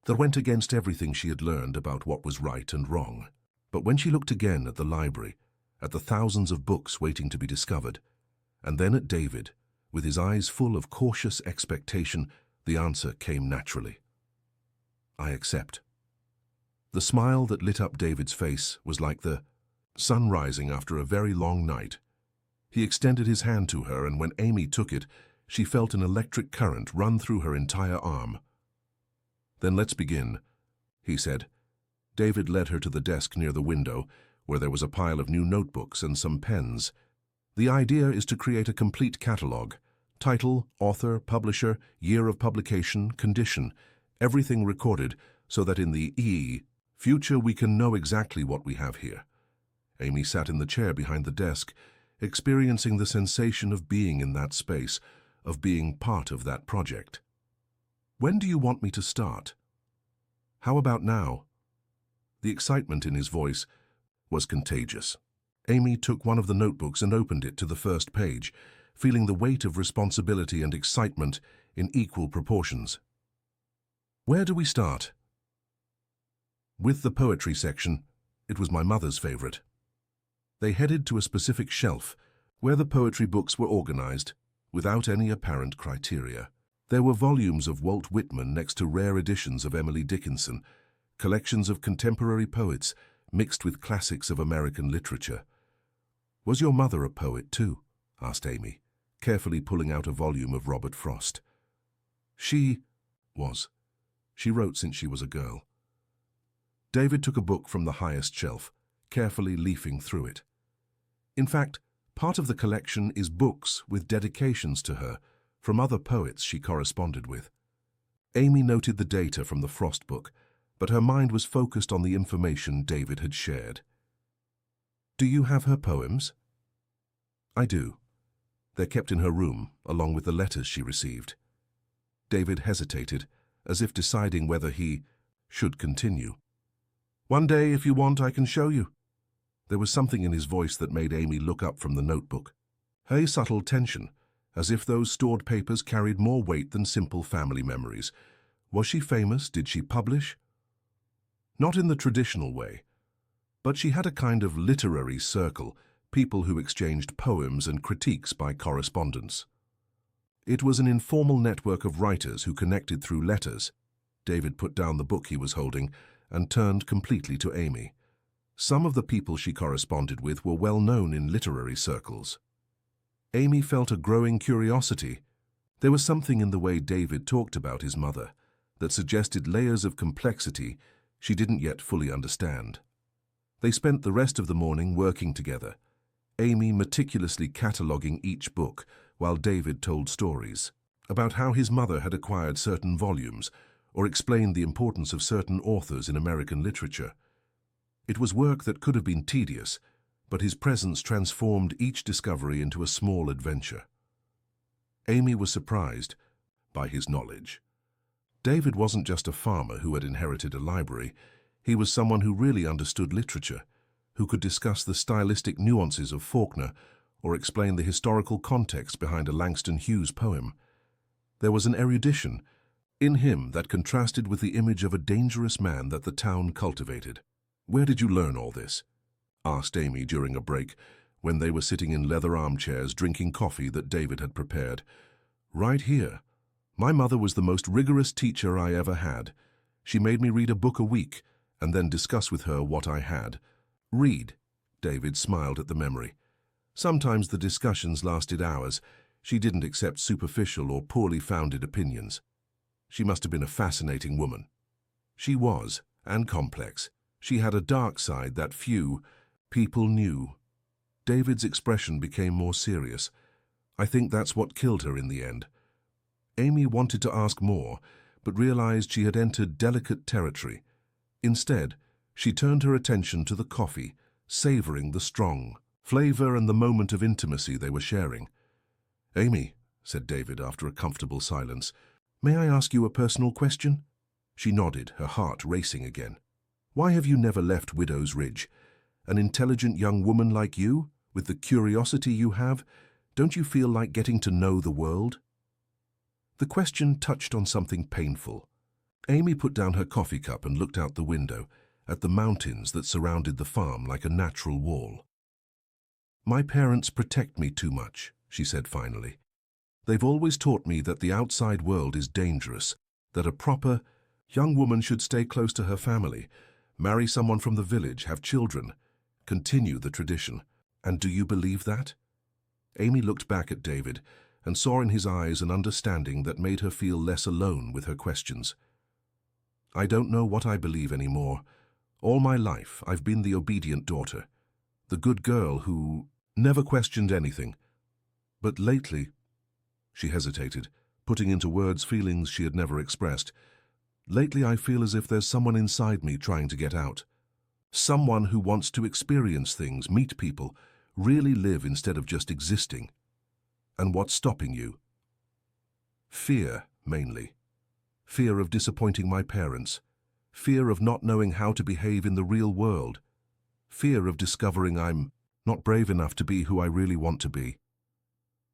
Speaker 1: that went against everything she had learned about what was right and wrong. But when she looked again at the library, at the thousands of books waiting to be discovered, and then at David, with his eyes full of cautious expectation, the answer came naturally. "I accept." The smile that lit up David's face was like the sun rising after a very long night. He extended his hand to her, and when Amy took it, she felt an electric current run through her entire arm. "Then let's begin," he said. David led her to the desk near the window, where there was a pile of new notebooks and some pens. "The idea is to create a complete catalogue. Title, author, publisher, year of publication, condition, everything recorded, so that in the future we can know exactly what we have here." Amy sat in the chair behind the desk, experiencing the sensation of being in that space, of being part of that project. "When do you want me to start?" "How about now?" The excitement in his voice was contagious. Amy took one of the notebooks and opened it to the first page, feeling the weight of responsibility and excitement in equal proportions. "Where do we start?" "With the poetry section. It was my mother's favorite." They headed to a specific shelf, where the poetry books were organized, without any apparent criteria. There were volumes of Walt Whitman next to rare editions of Emily Dickinson, collections of contemporary poets mixed with classics of American literature. "Was your mother a poet too?" asked Amy, carefully pulling out a volume of Robert Frost. "She was. She wrote since she was a girl." David took a book from the highest shelf, carefully leafing through it. In fact, part of the collection is books with dedications to her from other poets she corresponded with. Amy noted the data from the Frost book, but her mind was focused on the information David had shared. "Do you have her poems?" "I do. They're kept in her room, along with the letters she received." David hesitated, as if deciding whether he should continue. "One day, if you want, I can show you." There was something in his voice that made Amy look up from the notebook. A subtle tension, as if those stored papers carried more weight than simple family memories. Was she famous? Did she publish? Not in the traditional way, But she had a kind of literary circle, people who exchanged poems and critiques by correspondence. It was an informal network of writers who connected through letters. David put down the book he was holding and turned completely to Amy. Some of the people she corresponded with were well known in literary circles. Amy felt a growing curiosity. There was something in the way David talked about his mother that suggested layers of complexity she didn't yet fully understand. They spent the rest of the morning working together, Amy meticulously cataloguing each book while David told stories about how his mother had acquired certain volumes or explained the importance of certain authors in American literature. It was work that could have been tedious, but his presence transformed each discovery into a small adventure. Amy was surprised by his knowledge. David wasn't just a farmer who had inherited a library. He was someone who really understood literature, who could discuss the stylistic nuances of Faulkner or explain the historical context behind a Langston Hughes poem. There was an erudition in him that contrasted with the image of a dangerous man that the town cultivated. "Where did you learn all this?" asked Amy during a break, when they were sitting in leather armchairs drinking coffee that David had prepared. "Right here. My mother was the most rigorous teacher I ever had. She made me read a book a week and then discuss with her what I had." "Read?" David smiled at the memory. Sometimes the discussions lasted hours. She didn't accept superficial or poorly founded opinions. She must have been a fascinating woman. She was, and complex. She had a dark side that few people knew. David's expression became more serious. "I think that's what killed her in the end." Amy wanted to ask more, but realized she had entered delicate territory. Instead, she turned her attention to the coffee, savoring the strong flavor and the moment of intimacy they were sharing. "Amy," said David after a comfortable silence, "may I ask you a personal question?" She nodded, her heart racing again. "Why have you never left Widow's Ridge? An intelligent young woman like you, with the curiosity you have, don't you feel like getting to know the world?" The question touched on something painful. Amy put down her coffee cup and looked out the window, at the mountains that surrounded the farm like a natural wall. "My parents protect me too much," she said finally. "They've always taught me that the outside world is dangerous, that a proper young woman should stay close to her family, marry someone from the village, have children, continue the tradition. And do you believe that?" Amy looked back at David and saw in his eyes an understanding that made her feel less alone with her questions. "I don't know what I believe anymore. All my life I've been the obedient daughter, the good girl who never questioned anything. But lately," she hesitated, putting into words feelings she had never expressed, "lately I feel as if there's someone inside me trying to get out. Someone who wants to experience things, meet people, really live instead of just existing." "And what's stopping you?" "Fear, mainly. Fear of disappointing my parents. Fear of not knowing how to behave in the real world. Fear of discovering I'm not brave enough to be who I really want to be."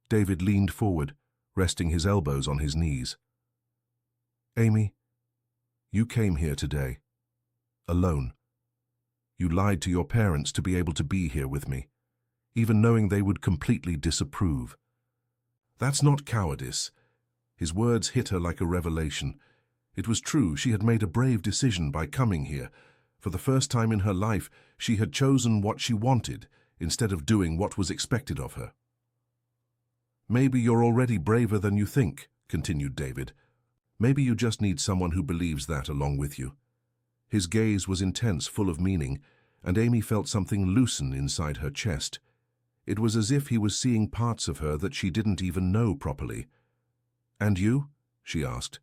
Speaker 1: David leaned forward, resting his elbows on his knees. "Amy, you came here today, alone. You lied to your parents to be able to be here with me, even knowing they would completely disapprove. That's not cowardice." His words hit her like a revelation. It was true, she had made a brave decision by coming here. For the first time in her life, she had chosen what she wanted instead of doing what was expected of her. "Maybe you're already braver than you think," continued David. "Maybe you just need someone who believes that along with you." His gaze was intense, full of meaning, and Amy felt something loosen inside her chest. It was as if he was seeing parts of her that she didn't even know properly. "And you?" she asked,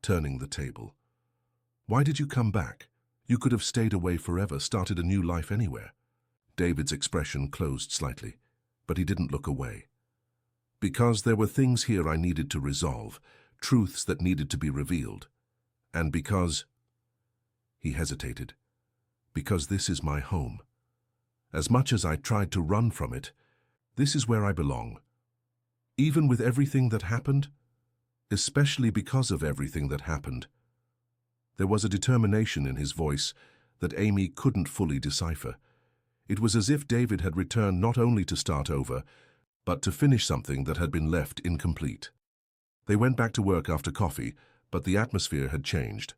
Speaker 1: turning the table. "Why did you come back? You could have stayed away forever, started a new life anywhere." David's expression closed slightly, but he didn't look away. "Because there were things here I needed to resolve, truths that needed to be revealed. And because—" he hesitated. "Because this is my home. As much as I tried to run from it, this is where I belong. Even with everything that happened, especially because of everything that happened." There was a determination in his voice that Amy couldn't fully decipher. It was as if David had returned not only to start over, but to finish something that had been left incomplete. They went back to work after coffee, but the atmosphere had changed.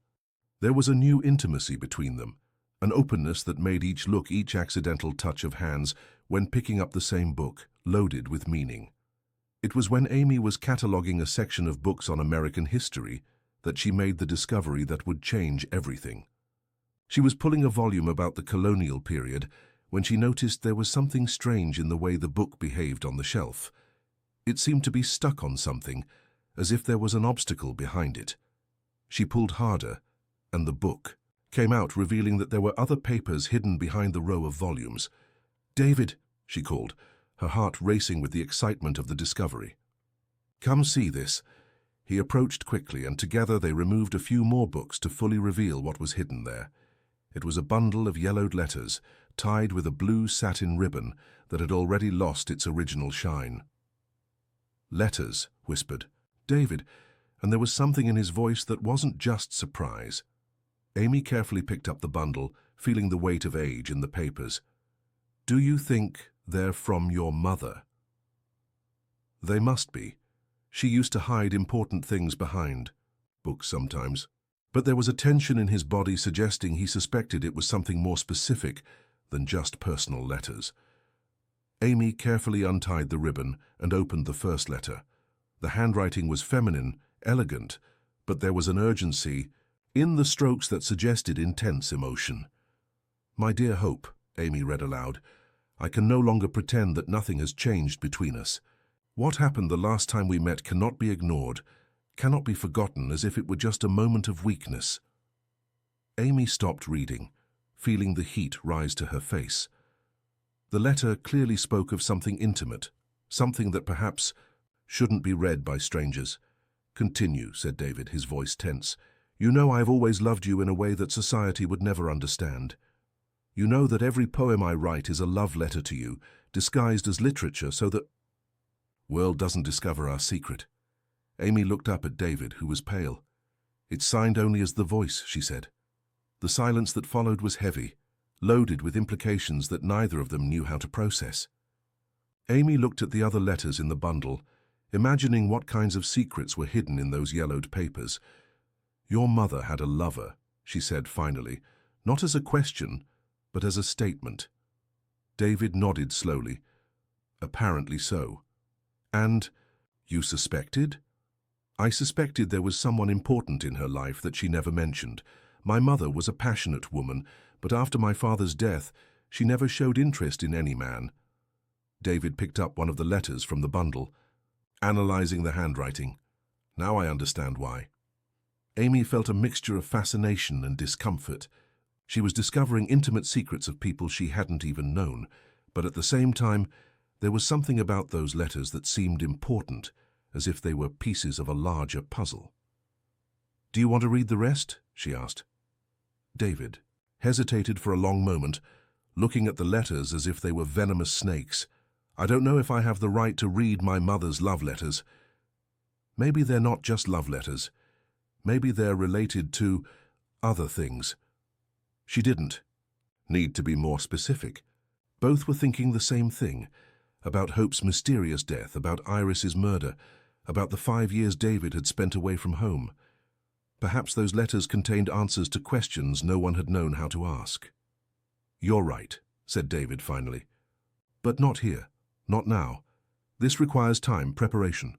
Speaker 1: There was a new intimacy between them, an openness that made each accidental touch of hands when picking up the same book, loaded with meaning. It was when Amy was cataloguing a section of books on American history that she made the discovery that would change everything. She was pulling a volume about the colonial period when she noticed there was something strange in the way the book behaved on the shelf. It seemed to be stuck on something, as if there was an obstacle behind it. She pulled harder, and the book came out, revealing that there were other papers hidden behind the row of volumes. "David," she called, her heart racing with the excitement of the discovery. "Come see this." He approached quickly, and together they removed a few more books to fully reveal what was hidden there. It was a bundle of yellowed letters, tied with a blue satin ribbon that had already lost its original shine. "Letters," whispered David, and there was something in his voice that wasn't just surprise. Amy carefully picked up the bundle, feeling the weight of age in the papers. "Do you think they're from your mother?" "They must be. She used to hide important things behind books sometimes." But there was a tension in his body suggesting he suspected it was something more specific than just personal letters. Amy carefully untied the ribbon and opened the first letter. The handwriting was feminine, elegant, but there was an urgency in the strokes that suggested intense emotion. "My dear Hope," Amy read aloud, "I can no longer pretend that nothing has changed between us. What happened the last time we met cannot be ignored, cannot be forgotten as if it were just a moment of weakness." Amy stopped reading, feeling the heat rise to her face. The letter clearly spoke of something intimate, something that perhaps shouldn't be read by strangers. "Continue," said David, his voice tense. "You know I have always loved you in a way that society would never understand. You know that every poem I write is a love letter to you, disguised as literature so that world doesn't discover our secret." Amy looked up at David, who was pale. "It's signed only as The Voice," she said. The silence that followed was heavy, loaded with implications that neither of them knew how to process. Amy looked at the other letters in the bundle, imagining what kinds of secrets were hidden in those yellowed papers. "Your mother had a lover," she said finally, not as a question, but as a statement. David nodded slowly. "Apparently so." "And you suspected?" "I suspected there was someone important in her life that she never mentioned. My mother was a passionate woman, but after my father's death, she never showed interest in any man." David picked up one of the letters from the bundle, analyzing the handwriting. "Now I understand why." Amy felt a mixture of fascination and discomfort. She was discovering intimate secrets of people she hadn't even known, but at the same time, there was something about those letters that seemed important, as if they were pieces of a larger puzzle. "Do you want to read the rest?" she asked. David hesitated for a long moment, looking at the letters as if they were venomous snakes. "I don't know if I have the right to read my mother's love letters." "Maybe they're not just love letters. Maybe they're related to other things." She didn't need to be more specific. Both were thinking the same thing, about Hope's mysterious death, about Iris's murder, about the 5 years David had spent away from home. Perhaps those letters contained answers to questions no one had known how to ask. "You're right," said David finally. "But not here, not now. This requires time, preparation."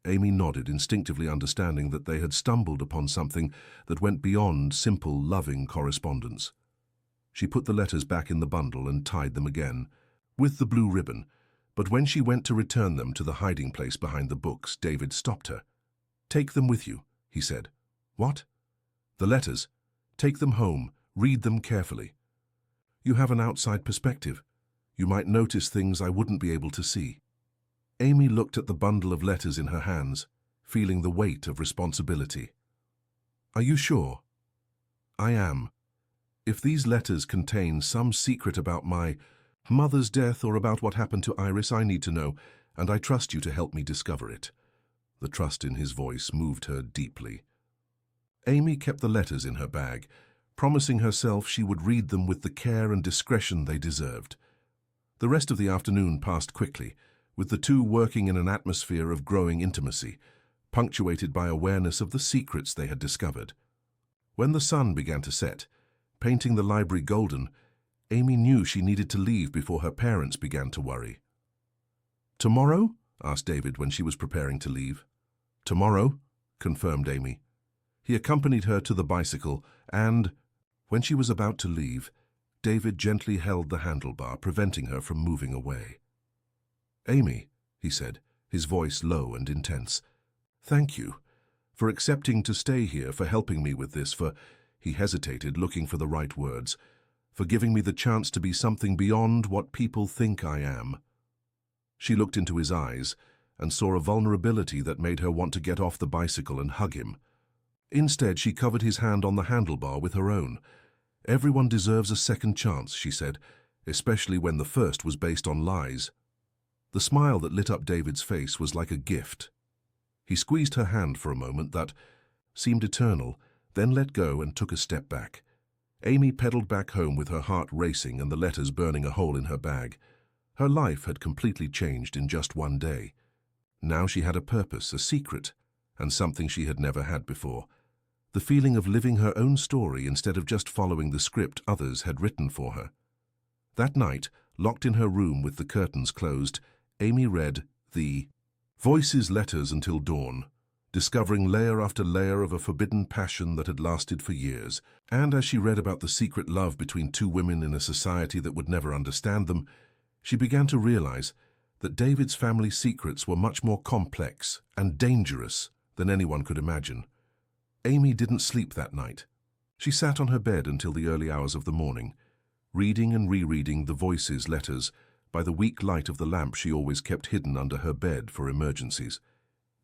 Speaker 1: Amy nodded, instinctively understanding that they had stumbled upon something that went beyond simple, loving correspondence. She put the letters back in the bundle and tied them again, with the blue ribbon, but when she went to return them to the hiding place behind the books, David stopped her. "Take them with you," he said. "What?" "The letters. Take them home. Read them carefully. You have an outside perspective. You might notice things I wouldn't be able to see." Amy looked at the bundle of letters in her hands, feeling the weight of responsibility. "Are you sure?" "I am. If these letters contain some secret about my mother's death or about what happened to Iris, I need to know, and I trust you to help me discover it." The trust in his voice moved her deeply. Amy kept the letters in her bag, promising herself she would read them with the care and discretion they deserved. The rest of the afternoon passed quickly, with the two working in an atmosphere of growing intimacy, punctuated by awareness of the secrets they had discovered. When the sun began to set, painting the library golden, Amy knew she needed to leave before her parents began to worry. "Tomorrow?" asked David when she was preparing to leave. "Tomorrow," confirmed Amy. He accompanied her to the bicycle and, when she was about to leave, David gently held the handlebar, preventing her from moving away. "Amy," he said, his voice low and intense, "thank you for accepting to stay here, for helping me with this, for," he hesitated, looking for the right words, "for giving me the chance to be something beyond what people think I am." She looked into his eyes and saw a vulnerability that made her want to get off the bicycle and hug him. Instead, she covered his hand on the handlebar with her own. "Everyone deserves a second chance," she said, "especially when the first was based on lies." The smile that lit up David's face was like a gift. He squeezed her hand for a moment that seemed eternal, then let go and took a step back. Amy pedaled back home with her heart racing and the letters burning a hole in her bag. Her life had completely changed in just one day. Now she had a purpose, a secret, and something she had never had before. The feeling of living her own story instead of just following the script others had written for her. That night, locked in her room with the curtains closed, Amy read the Voices letters until dawn, discovering layer after layer of a forbidden passion that had lasted for years. And as she read about the secret love between two women in a society that would never understand them, she began to realize that David's family secrets were much more complex and dangerous than anyone could imagine. Amy didn't sleep that night. She sat on her bed until the early hours of the morning, reading and rereading the Voices letters by the weak light of the lamp she always kept hidden under her bed for emergencies.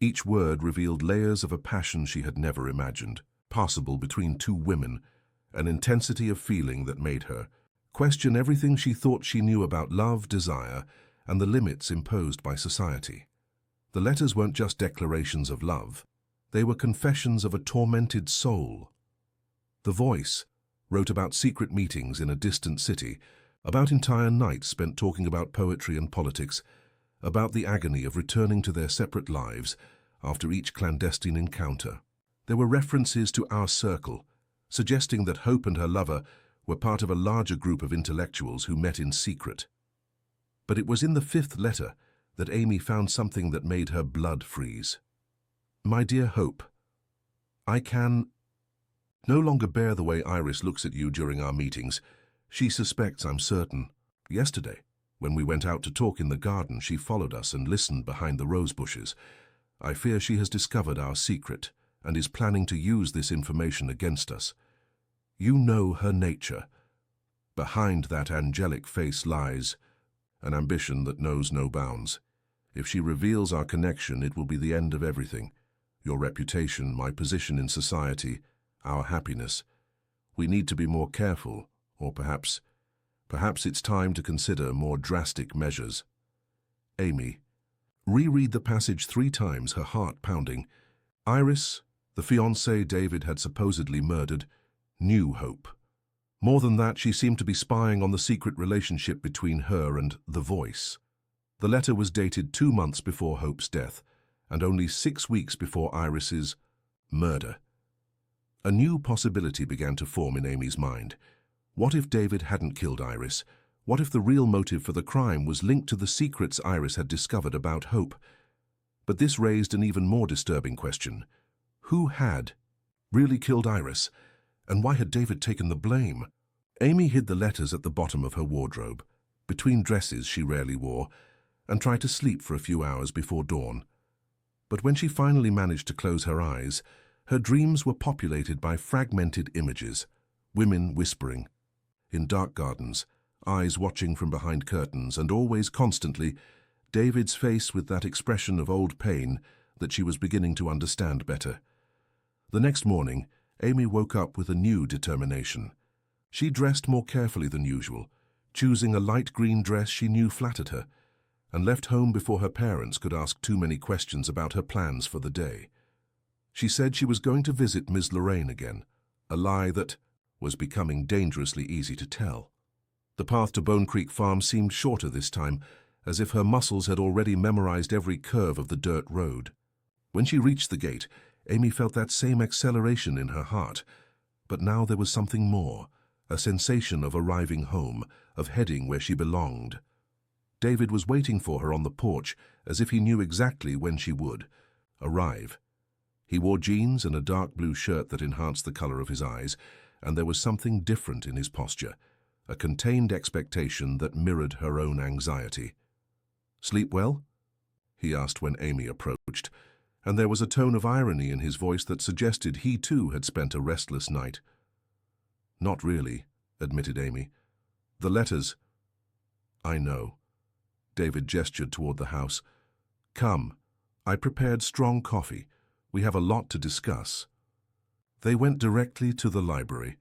Speaker 1: Each word revealed layers of a passion she had never imagined, possible between two women, an intensity of feeling that made her question everything she thought she knew about love, desire, and the limits imposed by society. The letters weren't just declarations of love. They were confessions of a tormented soul. The Voice wrote about secret meetings in a distant city, about entire nights spent talking about poetry and politics, about the agony of returning to their separate lives after each clandestine encounter. There were references to Our Circle, suggesting that Hope and her lover were part of a larger group of intellectuals who met in secret. But it was in the fifth letter that Amy found something that made her blood freeze. "My dear Hope, I can no longer bear the way Iris looks at you during our meetings. She suspects, I'm certain. Yesterday, when we went out to talk in the garden, she followed us and listened behind the rose bushes. I fear she has discovered our secret and is planning to use this information against us. You know her nature. Behind that angelic face lies an ambition that knows no bounds. If she reveals our connection, it will be the end of everything. Your reputation, my position in society, our happiness. We need to be more careful, or perhaps it's time to consider more drastic measures." Amy reread the passage 3 times, her heart pounding. Iris, the fiancée David had supposedly murdered, knew Hope. More than that, she seemed to be spying on the secret relationship between her and the Voice. The letter was dated 2 months before Hope's death, and only 6 weeks before Iris's murder. A new possibility began to form in Amy's mind. What if David hadn't killed Iris? What if the real motive for the crime was linked to the secrets Iris had discovered about Hope? But this raised an even more disturbing question. Who had really killed Iris? And why had David taken the blame? Amy hid the letters at the bottom of her wardrobe, between dresses she rarely wore, and tried to sleep for a few hours before dawn. But when she finally managed to close her eyes, her dreams were populated by fragmented images, women whispering, in dark gardens, eyes watching from behind curtains, and always constantly, David's face with that expression of old pain that she was beginning to understand better. The next morning, Amy woke up with a new determination. She dressed more carefully than usual, choosing a light green dress she knew flattered her, and left home before her parents could ask too many questions about her plans for the day. She said she was going to visit Ms. Lorraine again, a lie that, was becoming dangerously easy to tell. The path to Bone Creek Farm seemed shorter this time, as if her muscles had already memorized every curve of the dirt road. When she reached the gate, Amy felt that same acceleration in her heart. But now there was something more, a sensation of arriving home, of heading where she belonged. David was waiting for her on the porch, as if he knew exactly when she would arrive. He wore jeans and a dark blue shirt that enhanced the color of his eyes, and there was something different in his posture, a contained expectation that mirrored her own anxiety. "Sleep well?" he asked when Amy approached, and there was a tone of irony in his voice that suggested he too had spent a restless night. "Not really," admitted Amy. "The letters—" "I know." David gestured toward the house. "Come, I prepared strong coffee. We have a lot to discuss." They went directly to the library,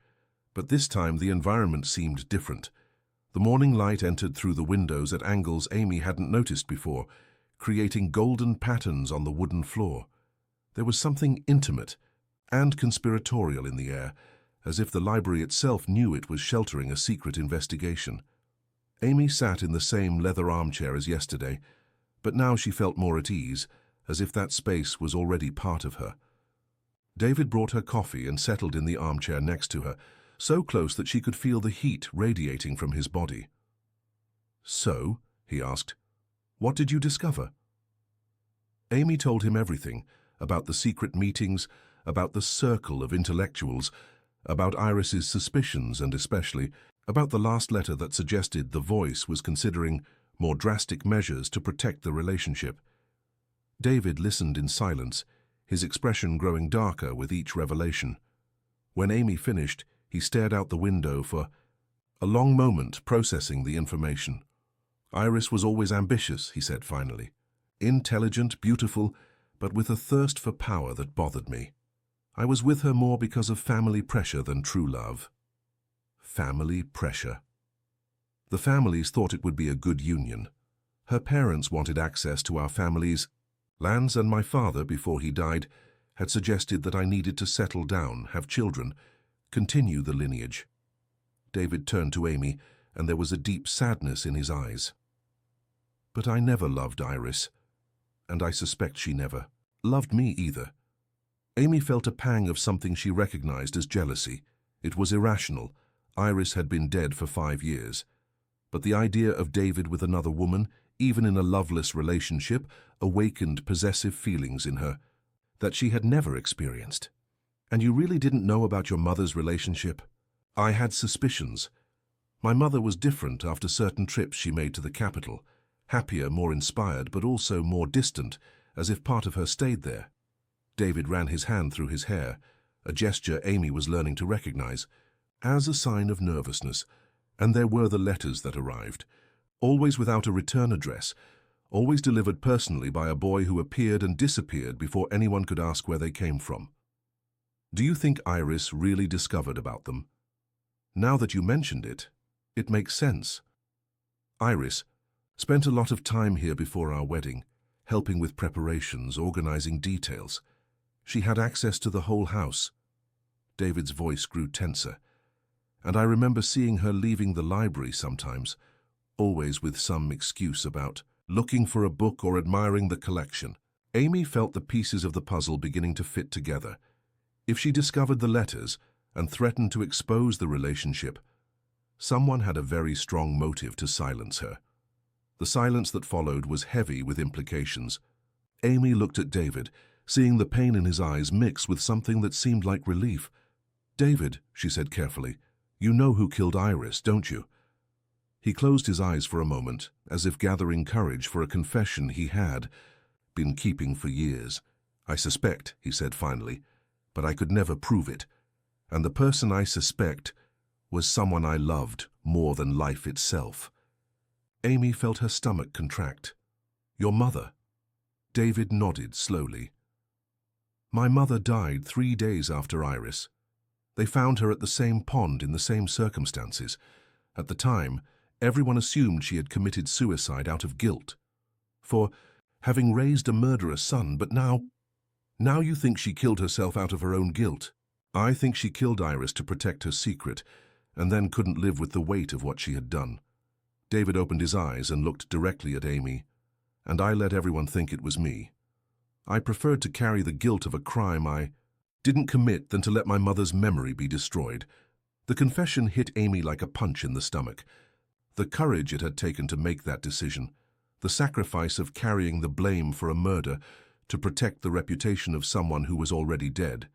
Speaker 1: but this time the environment seemed different. The morning light entered through the windows at angles Amy hadn't noticed before, creating golden patterns on the wooden floor. There was something intimate and conspiratorial in the air, as if the library itself knew it was sheltering a secret investigation. Amy sat in the same leather armchair as yesterday, but now she felt more at ease, as if that space was already part of her. David brought her coffee and settled in the armchair next to her, so close that she could feel the heat radiating from his body. "So," he asked, "what did you discover?" Amy told him everything, about the secret meetings, about the circle of intellectuals, about Iris's suspicions, and especially about the last letter that suggested the voice was considering more drastic measures to protect the relationship. David listened in silence, his expression growing darker with each revelation. When Amy finished, he stared out the window for a long moment, processing the information. "Iris was always ambitious," he said finally. "Intelligent, beautiful, but with a thirst for power that bothered me. I was with her more because of family pressure than true love." Family pressure. The families thought it would be a good union. Her parents wanted access to our family's lands, and my father, before he died, had suggested that I needed to settle down, have children, continue the lineage. David turned to Amy, and there was a deep sadness in his eyes. "But I never loved Iris, and I suspect she never loved me either." Amy felt a pang of something she recognized as jealousy. It was irrational. Iris had been dead for 5 years. But the idea of David with another woman, even in a loveless relationship, awakened possessive feelings in her that she had never experienced. "And you really didn't know about your mother's relationship?" "I had suspicions. My mother was different after certain trips she made to the capital, happier, more inspired, but also more distant, as if part of her stayed there." David ran his hand through his hair, a gesture Amy was learning to recognize, as a sign of nervousness, and there were the letters that arrived, always without a return address, always delivered personally by a boy who appeared and disappeared before anyone could ask where they came from. "Do you think Iris really discovered about them?" "Now that you mentioned it, it makes sense. Iris spent a lot of time here before our wedding, helping with preparations, organizing details. She had access to the whole house." David's voice grew tenser. "And I remember seeing her leaving the library sometimes, always with some excuse about looking for a book or admiring the collection." Amy felt the pieces of the puzzle beginning to fit together. If she discovered the letters and threatened to expose the relationship, someone had a very strong motive to silence her. The silence that followed was heavy with implications. Amy looked at David, seeing the pain in his eyes mix with something that seemed like relief. "David," she said carefully, "you know who killed Iris, don't you?" He closed his eyes for a moment, as if gathering courage for a confession he had been keeping for years. "I suspect," he said finally, "but I could never prove it. And the person I suspect was someone I loved more than life itself." Amy felt her stomach contract. "Your mother?" David nodded slowly. "My mother died 3 days after Iris. They found her at the same pond in the same circumstances. At the time, everyone assumed she had committed suicide out of guilt for having raised a murderous son, but now you think she killed herself out of her own guilt." I think she killed Iris to protect her secret, and then couldn't live with the weight of what she had done. David opened his eyes and looked directly at Amy, and I let everyone think it was me. I preferred to carry the guilt of a crime I didn't commit than to let my mother's memory be destroyed. The confession hit Amy like a punch in the stomach. The courage it had taken to make that decision, the sacrifice of carrying the blame for a murder to protect the reputation of someone who was already dead.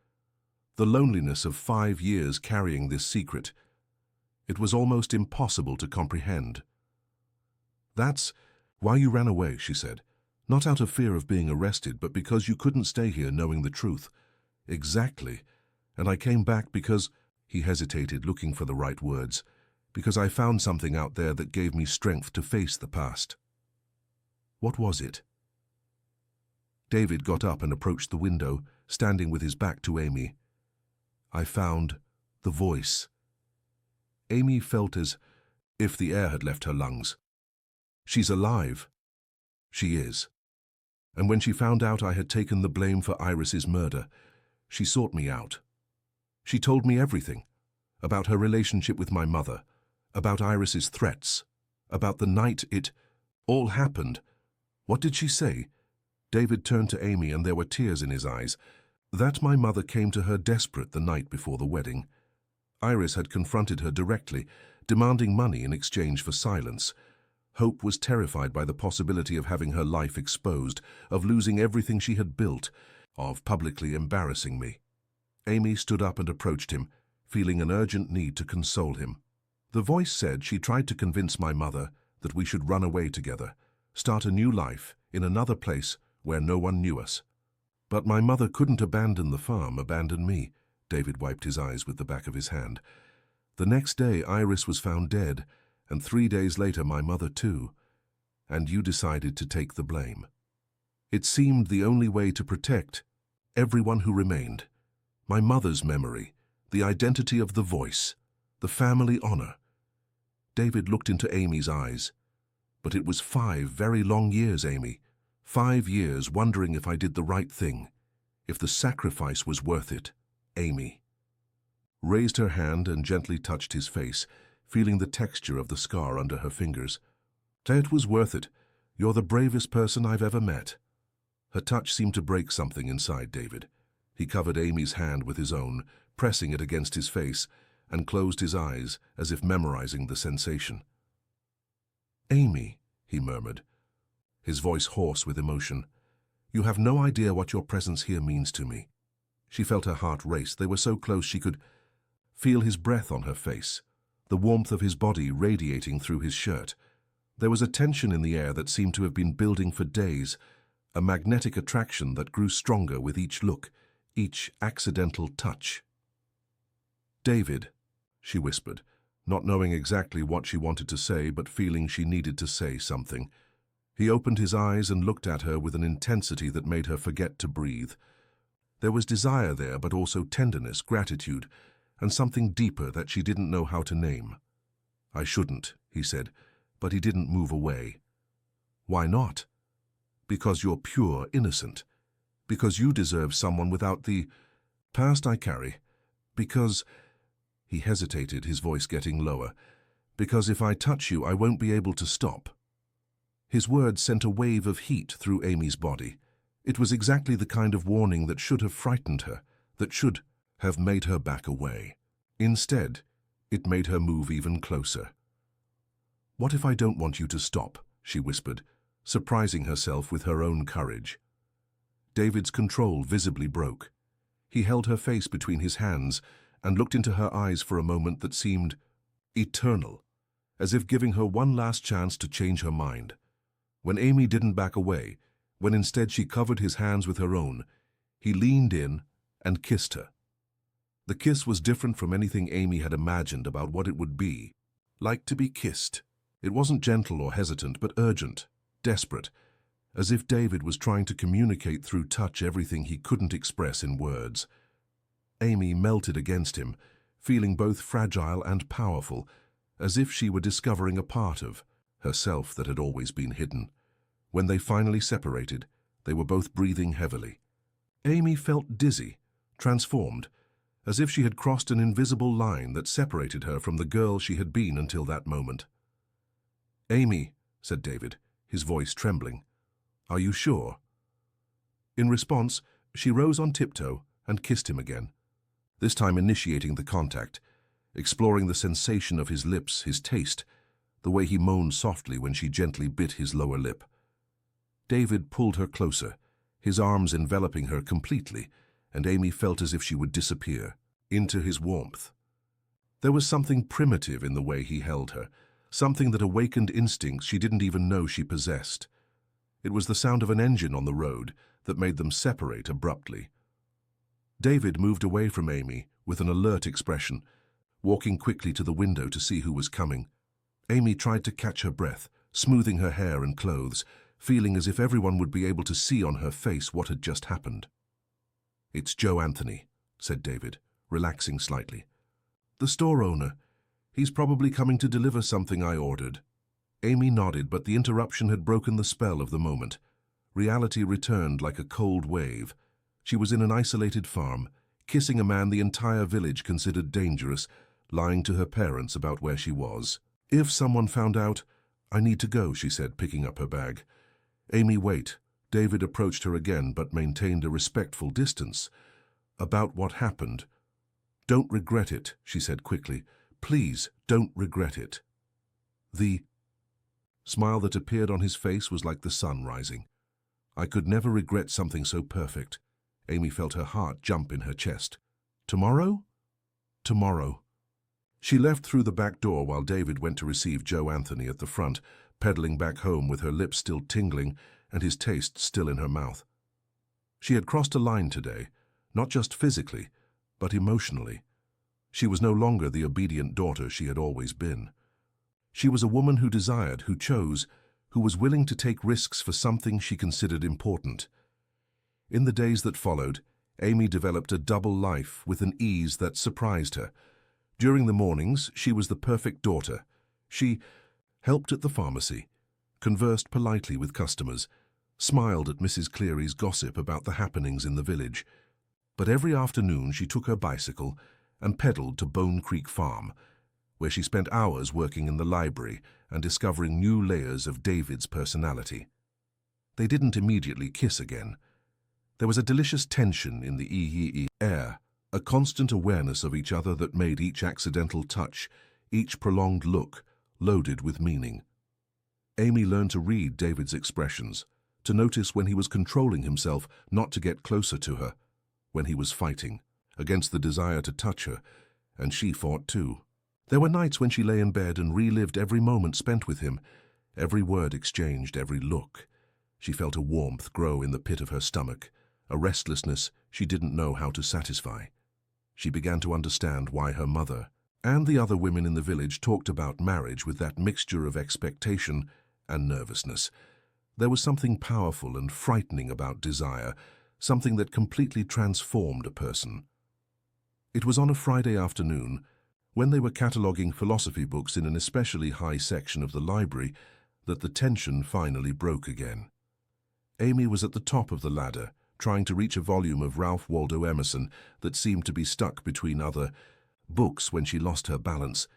Speaker 1: The loneliness of 5 years carrying this secret. It was almost impossible to comprehend. "That's why you ran away," she said. "Not out of fear of being arrested, but because you couldn't stay here knowing the truth." "Exactly. And I came back because—" He hesitated, looking for the right words. "Because I found something out there that gave me strength to face the past." "What was it?" David got up and approached the window, standing with his back to Amy. "I found the voice." Amy felt as if the air had left her lungs. "She's alive." "She is. And when she found out I had taken the blame for Iris's murder, she sought me out. She told me everything, about her relationship with my mother, about Iris's threats, about the night it all happened." "What did she say?" David turned to Amy and there were tears in his eyes. "That my mother came to her desperate the night before the wedding. Iris had confronted her directly, demanding money in exchange for silence. Hope was terrified by the possibility of having her life exposed, of losing everything she had built, of publicly embarrassing me." Amy stood up and approached him, feeling an urgent need to console him. "The voice said she tried to convince my mother that we should run away together, start a new life in another place where no one knew us. But my mother couldn't abandon the farm, abandon me." David wiped his eyes with the back of his hand. "The next day Iris was found dead, and 3 days later my mother too. And you decided to take the blame. It seemed the only way to protect everyone who remained. My mother's memory, the identity of the voice, the family honor." David looked into Amy's eyes. "But it was 5 very long years, Amy. 5 years wondering if I did the right thing, if the sacrifice was worth it." Amy raised her hand and gently touched his face, feeling the texture of the scar under her fingers. "It was worth it. You're the bravest person I've ever met." Her touch seemed to break something inside David. He covered Amy's hand with his own, pressing it against his face, and closed his eyes as if memorizing the sensation. "Amy," he murmured, his voice hoarse with emotion, "you have no idea what your presence here means to me." She felt her heart race. They were so close she could feel his breath on her face, the warmth of his body radiating through his shirt. There was a tension in the air that seemed to have been building for days, a magnetic attraction that grew stronger with each look, each accidental touch. "David," she whispered, not knowing exactly what she wanted to say but feeling she needed to say something. He opened his eyes and looked at her with an intensity that made her forget to breathe. There was desire there, but also tenderness, gratitude, and something deeper that she didn't know how to name. "I shouldn't," he said, but he didn't move away. "Why not?" "Because you're pure, innocent. Because you deserve someone without the past I carry. Because—" he hesitated, his voice getting lower. "Because if I touch you, I won't be able to stop." His words sent a wave of heat through Amy's body. It was exactly the kind of warning that should have frightened her, that should have made her back away. Instead, it made her move even closer. "What if I don't want you to stop?" she whispered, surprising herself with her own courage. David's control visibly broke. He held her face between his hands and looked into her eyes for a moment that seemed eternal, as if giving her one last chance to change her mind. When Amy didn't back away, when instead she covered his hands with her own, he leaned in and kissed her. The kiss was different from anything Amy had imagined about what it would be like to be kissed. It wasn't gentle or hesitant, but urgent, desperate, as if David was trying to communicate through touch everything he couldn't express in words. Amy melted against him, feeling both fragile and powerful, as if she were discovering a part of herself that had always been hidden. When they finally separated, they were both breathing heavily. Amy felt dizzy, transformed, as if she had crossed an invisible line that separated her from the girl she had been until that moment. "Amy," said David, his voice trembling, "are you sure?" In response, she rose on tiptoe and kissed him again, this time initiating the contact, exploring the sensation of his lips, his taste, the way he moaned softly when she gently bit his lower lip. David pulled her closer, his arms enveloping her completely, and Amy felt as if she would disappear into his warmth. There was something primitive in the way he held her, something that awakened instincts she didn't even know she possessed. It was the sound of an engine on the road that made them separate abruptly. David moved away from Amy with an alert expression, walking quickly to the window to see who was coming. Amy tried to catch her breath, smoothing her hair and clothes, feeling as if everyone would be able to see on her face what had just happened. "It's Joe Anthony," said David, relaxing slightly. "The store owner. He's probably coming to deliver something I ordered." Amy nodded, but the interruption had broken the spell of the moment. Reality returned like a cold wave. She was in an isolated farm, kissing a man the entire village considered dangerous, lying to her parents about where she was. "If someone found out, I need to go," she said, picking up her bag. "Amy, wait." David approached her again, but maintained a respectful distance. "About what happened. Don't regret it," she said quickly. "Please, don't regret it." The smile that appeared on his face was like the sun rising. "I could never regret something so perfect." Amy felt her heart jump in her chest. "Tomorrow?" "Tomorrow." She left through the back door while David went to receive Joe Anthony at the front, pedaling back home with her lips still tingling and his taste still in her mouth. She had crossed a line today, not just physically, but emotionally. She was no longer the obedient daughter she had always been. She was a woman who desired, who chose, who was willing to take risks for something she considered important. In the days that followed, Amy developed a double life with an ease that surprised her. During the mornings, she was the perfect daughter. She helped at the pharmacy, conversed politely with customers, smiled at Mrs. Cleary's gossip about the happenings in the village. But every afternoon she took her bicycle and pedaled to Bone Creek Farm, where she spent hours working in the library and discovering new layers of David's personality. They didn't immediately kiss again. There was a delicious tension in the air, a constant awareness of each other that made each accidental touch, each prolonged look, loaded with meaning. Amy learned to read David's expressions, to notice when he was controlling himself not to get closer to her, when he was fighting against the desire to touch her, and she fought too. There were nights when she lay in bed and relived every moment spent with him, every word exchanged, every look. She felt a warmth grow in the pit of her stomach, a restlessness she didn't know how to satisfy. She began to understand why her mother and the other women in the village talked about marriage with that mixture of expectation and nervousness. There was something powerful and frightening about desire, something that completely transformed a person. It was on a Friday afternoon, when they were cataloguing philosophy books in an especially high section of the library, that the tension finally broke again. Amy was at the top of the ladder, trying to reach a volume of Ralph Waldo Emerson that seemed to be stuck between other books when she lost her balance.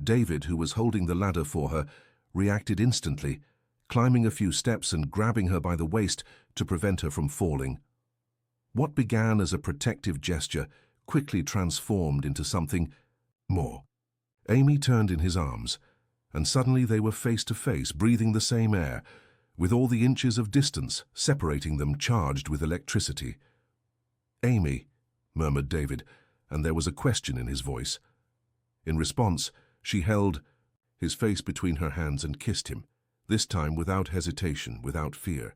Speaker 1: David, who was holding the ladder for her, reacted instantly, climbing a few steps and grabbing her by the waist to prevent her from falling. What began as a protective gesture quickly transformed into something more. Amy turned in his arms, and suddenly they were face to face, breathing the same air, with all the inches of distance separating them charged with electricity. "Amy," murmured David, and there was a question in his voice. In response, she held his face between her hands and kissed him, this time without hesitation, without fear.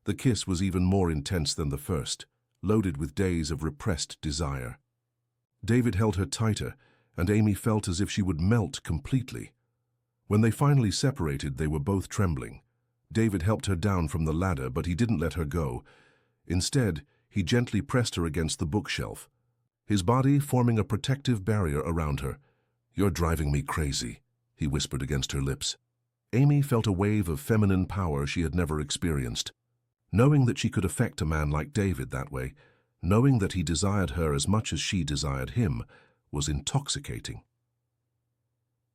Speaker 1: The kiss was even more intense than the first, loaded with days of repressed desire. David held her tighter, and Amy felt as if she would melt completely. When they finally separated, they were both trembling. David helped her down from the ladder, but he didn't let her go. Instead, he gently pressed her against the bookshelf, his body forming a protective barrier around her. "You're driving me crazy," he whispered against her lips. Amy felt a wave of feminine power she had never experienced. Knowing that she could affect a man like David that way, Knowing that he desired her as much as she desired him was intoxicating.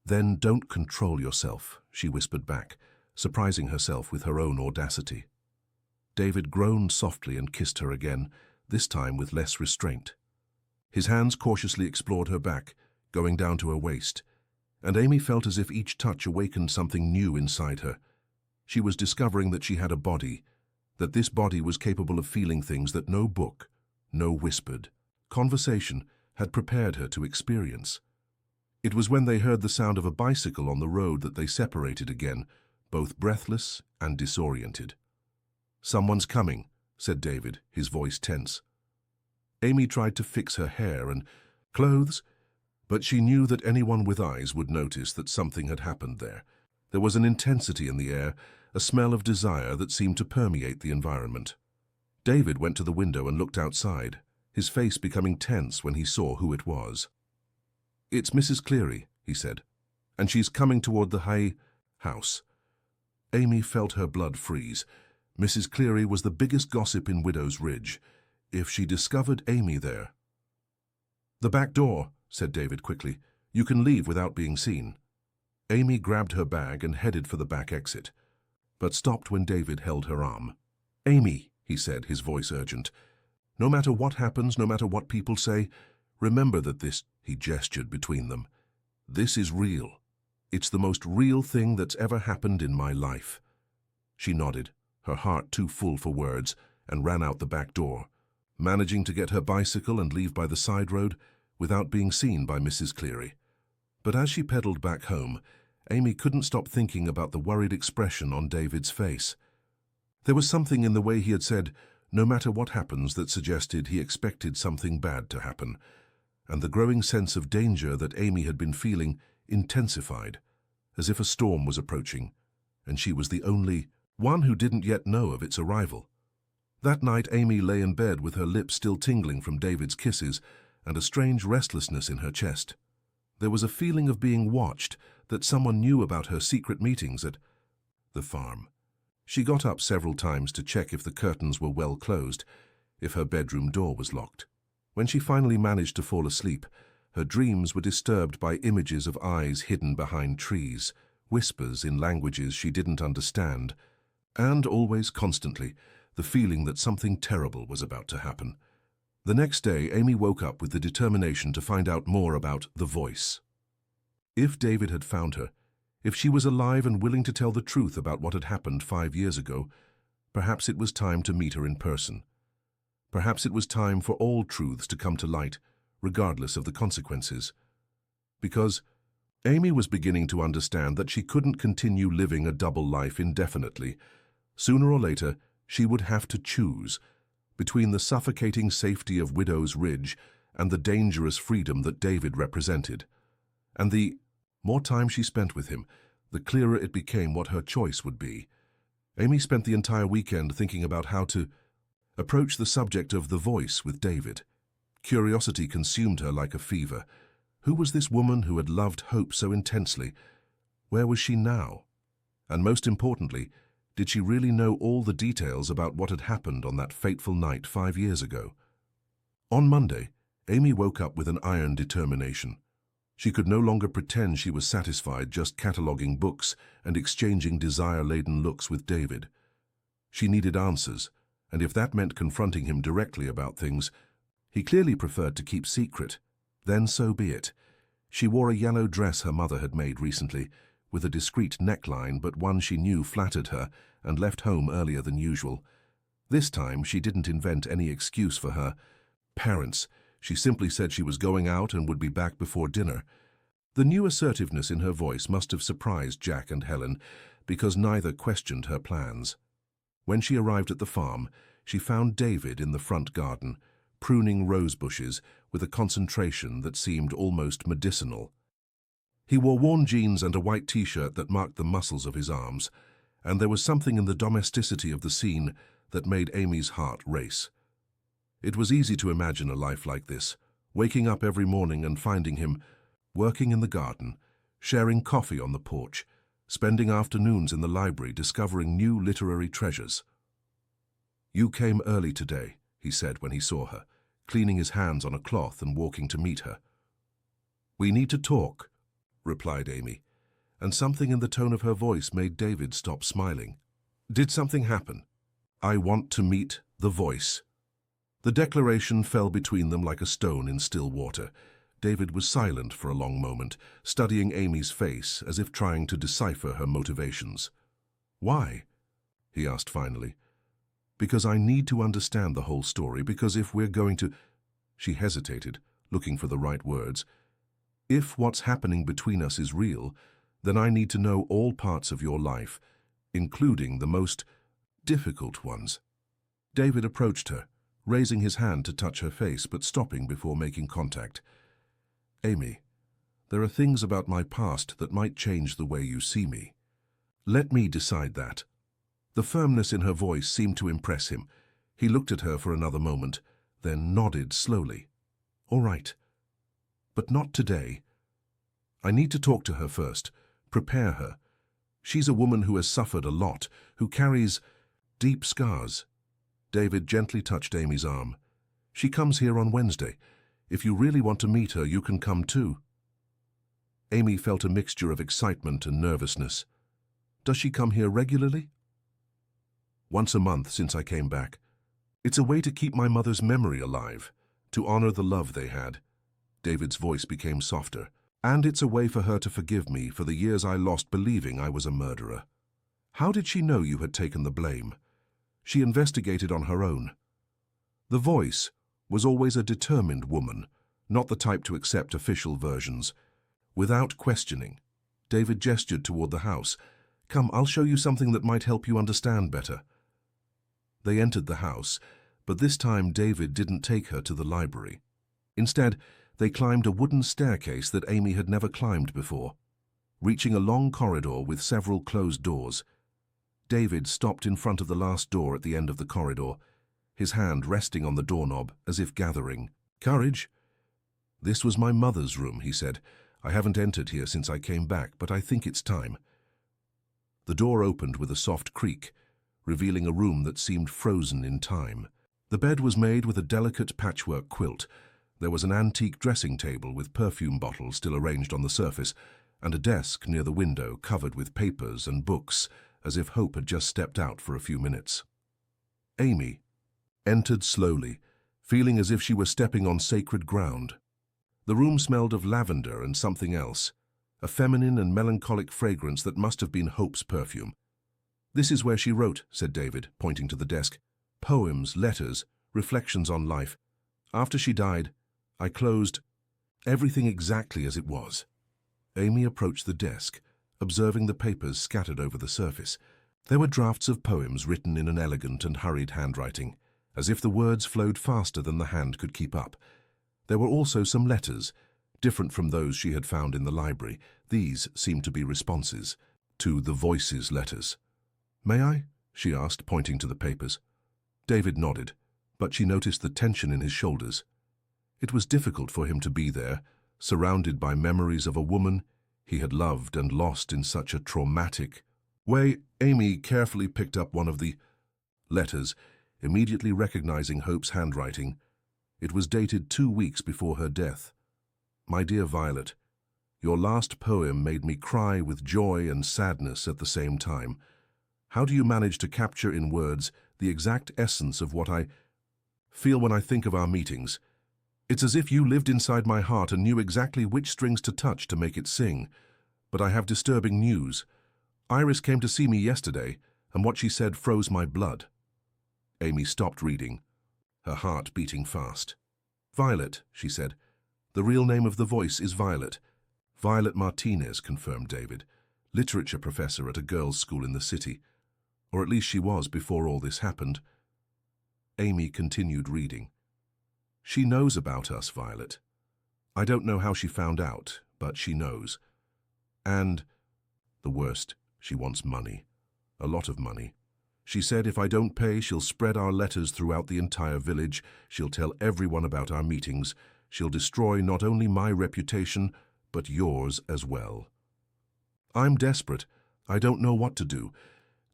Speaker 1: "Then don't control yourself," she whispered back, surprising herself with her own audacity. David groaned softly and kissed her again, this time with less restraint. His hands cautiously explored her back, going down to her waist, and Amy felt as if each touch awakened something new inside her. She was discovering that she had a body, that this body was capable of feeling things that no book, no whispered conversation had prepared her to experience. It was when they heard the sound of a bicycle on the road that they separated again, both breathless and disoriented. "Someone's coming," said David, his voice tense. Amy tried to fix her hair and clothes, but she knew that anyone with eyes would notice that something had happened there. There was an intensity in the air, a smell of desire that seemed to permeate the environment. David went to the window and looked outside, his face becoming tense when he saw who it was. "It's Mrs. Cleary," he said, "and she's coming toward the Hay house." Amy felt her blood freeze. Mrs. Cleary was the biggest gossip in Widow's Ridge. If she discovered Amy there... "The back door," said David quickly. "You can leave without being seen." Amy grabbed her bag and headed for the back exit, but stopped when David held her arm. "Amy," he said, his voice urgent, "no matter what happens, no matter what people say, remember that this," he gestured between them, "this is real. It's the most real thing that's ever happened in my life." She nodded, her heart too full for words, and ran out the back door, managing to get her bicycle and leave by the side road without being seen by Mrs. Cleary. But as she pedaled back home, Amy couldn't stop thinking about the worried expression on David's face. There was something in the way he had said, "no matter what happens," that suggested he expected something bad to happen, and the growing sense of danger that Amy had been feeling intensified, as if a storm was approaching, and she was the only one who didn't yet know of its arrival. That night Amy lay in bed with her lips still tingling from David's kisses and a strange restlessness in her chest. There was a feeling of being watched, that someone knew about her secret meetings at the farm. She got up several times to check if the curtains were well closed, if her bedroom door was locked. When she finally managed to fall asleep, her dreams were disturbed by images of eyes hidden behind trees, whispers in languages she didn't understand, and always, constantly, the feeling that something terrible was about to happen. The next day, Amy woke up with the determination to find out more about the voice. If David had found her, if she was alive and willing to tell the truth about what had happened 5 years ago, perhaps it was time to meet her in person. Perhaps it was time for all truths to come to light, regardless of the consequences. Because Amy was beginning to understand that she couldn't continue living a double life indefinitely. Sooner or later, she would have to choose between the suffocating safety of Widow's Ridge and the dangerous freedom that David represented. And the more time she spent with him, the clearer it became what her choice would be. Amy spent the entire weekend thinking about how to approach the subject of the voice with David. Curiosity consumed her like a fever. Who was this woman who had loved Hope so intensely? Where was she now? And most importantly, did she really know all the details about what had happened on that fateful night 5 years ago? On Monday, Amy woke up with an iron determination. She could no longer pretend she was satisfied just cataloguing books and exchanging desire-laden looks with David. She needed answers, and if that meant confronting him directly about things he clearly preferred to keep secret, then so be it. She wore a yellow dress her mother had made recently, with a discreet neckline but one she knew flattered her, and left home earlier than usual. This time she didn't invent any excuse for her parents. She simply said she was going out and would be back before dinner. The new assertiveness in her voice must have surprised Jack and Helen, because neither questioned her plans. When she arrived at the farm, she found David in the front garden, pruning rose bushes with a concentration that seemed almost medicinal. He wore worn jeans and a white t-shirt that marked the muscles of his arms, and there was something in the domesticity of the scene that made Amy's heart race. It was easy to imagine a life like this, waking up every morning and finding him working in the garden, sharing coffee on the porch, spending afternoons in the library discovering new literary treasures. "You came early today," he said when he saw her, cleaning his hands on a cloth and walking to meet her. "We need to talk," replied Amy, and something in the tone of her voice made David stop smiling. "Did something happen?" "I want to meet the voice." The declaration fell between them like a stone in still water. David was silent for a long moment, studying Amy's face as if trying to decipher her motivations. "Why?" he asked finally. "Because I need to understand the whole story, because if we're going to—" She hesitated, looking for the right words. "If what's happening between us is real, then I need to know all parts of your life, including the most difficult ones." David approached her, raising his hand to touch her face but stopping before making contact. "Amy, there are things about my past that might change the way you see me. Let me decide that." The firmness in her voice seemed to impress him. He looked at her for another moment, then nodded slowly. "All right. But not today. I need to talk to her first, prepare her. She's a woman who has suffered a lot, who carries deep scars." David gently touched Amy's arm. "She comes here on Wednesday. If you really want to meet her, you can come too." Amy felt a mixture of excitement and nervousness. "Does she come here regularly?" "Once a month since I came back. It's a way to keep my mother's memory alive, to honor the love they had." David's voice became softer. "And it's a way for her to forgive me for the years I lost believing I was a murderer." "How did she know you had taken the blame?" "She investigated on her own." The voice was always a determined woman, not the type to accept official versions. Without questioning, David gestured toward the house. "Come, I'll show you something that might help you understand better." They entered the house, but this time David didn't take her to the library. Instead, they climbed a wooden staircase that Amy had never climbed before. Reaching a long corridor with several closed doors, David stopped in front of the last door at the end of the corridor, his hand resting on the doorknob as if gathering courage. "This was my mother's room," he said. "I haven't entered here since I came back, but I think it's time." The door opened with a soft creak, revealing a room that seemed frozen in time. The bed was made with a delicate patchwork quilt. There was an antique dressing table with perfume bottles still arranged on the surface, and a desk near the window covered with papers and books, as if Hope had just stepped out for a few minutes. Amy entered slowly, feeling as if she were stepping on sacred ground. The room smelled of lavender and something else, a feminine and melancholic fragrance that must have been Hope's perfume. "This is where she wrote," said David, pointing to the desk. "Poems, letters, reflections on life. After she died, I closed everything exactly as it was." Amy approached the desk, observing the papers scattered over the surface. There were drafts of poems written in an elegant and hurried handwriting, as if the words flowed faster than the hand could keep up. There were also some letters, different from those she had found in the library. These seemed to be responses to the Voices letters. "May I?" she asked, pointing to the papers. David nodded, but she noticed the tension in his shoulders. It was difficult for him to be there, surrounded by memories of a woman he had loved and lost in such a traumatic way. Amy carefully picked up one of the letters, immediately recognizing Hope's handwriting. It was dated 2 weeks before her death. "My dear Violet, your last poem made me cry with joy and sadness at the same time. How do you manage to capture in words the exact essence of what I feel when I think of our meetings? It's as if you lived inside my heart and knew exactly which strings to touch to make it sing. But I have disturbing news. Iris came to see me yesterday, and what she said froze my blood." Amy stopped reading, her heart beating fast. "Violet," she said. "The real name of the voice is Violet." "Violet Martinez," confirmed David, literature professor at a girls' school in the city. Or at least she was before all this happened. Amy continued reading. "She knows about us, Violet. I don't know how she found out, but she knows. And, the worst, she wants money. A lot of money. She said if I don't pay, she'll spread our letters throughout the entire village. She'll tell everyone about our meetings. She'll destroy not only my reputation, but yours as well. I'm desperate. I don't know what to do.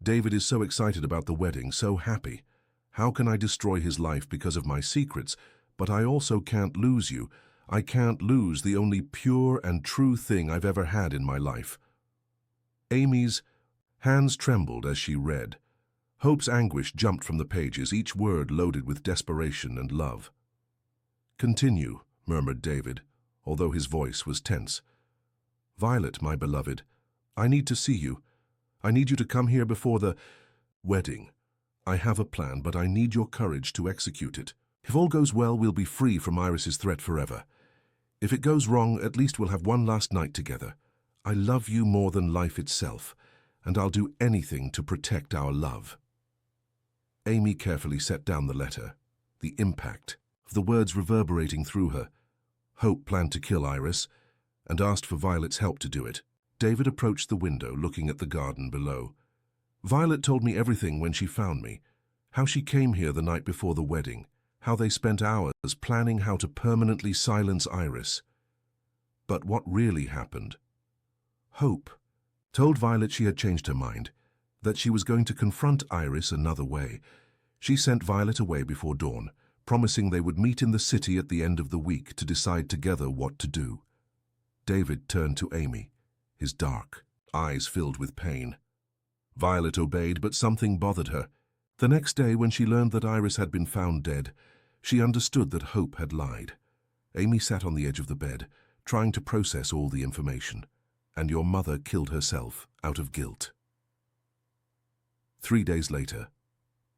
Speaker 1: David is so excited about the wedding, so happy. How can I destroy his life because of my secrets, But I also can't lose you. I can't lose the only pure and true thing I've ever had in my life." Amy's hands trembled as she read. Hope's anguish jumped from the pages, each word loaded with desperation and love. "Continue," murmured David, although his voice was tense. "Violet, my beloved, I need to see you. I need you to come here before the wedding. I have a plan, but I need your courage to execute it. If all goes well, we'll be free from Iris's threat forever. If it goes wrong, at least we'll have one last night together. I love you more than life itself, and I'll do anything to protect our love." Amy carefully set down the letter, the impact of the words reverberating through her. Hope planned to kill Iris and asked for Violet's help to do it. David approached the window, looking at the garden below. "Violet told me everything when she found me, how she came here the night before the wedding, how they spent hours planning how to permanently silence Iris. But what really happened? Hope told Violet she had changed her mind, that she was going to confront Iris another way. She sent Violet away before dawn, promising they would meet in the city at the end of the week to decide together what to do." David turned to Amy, his dark eyes filled with pain. Violet obeyed, but something bothered her. The next day, when she learned that Iris had been found dead, she understood that Hope had lied. Amy sat on the edge of the bed, trying to process all the information. "And your mother killed herself out of guilt." 3 days later,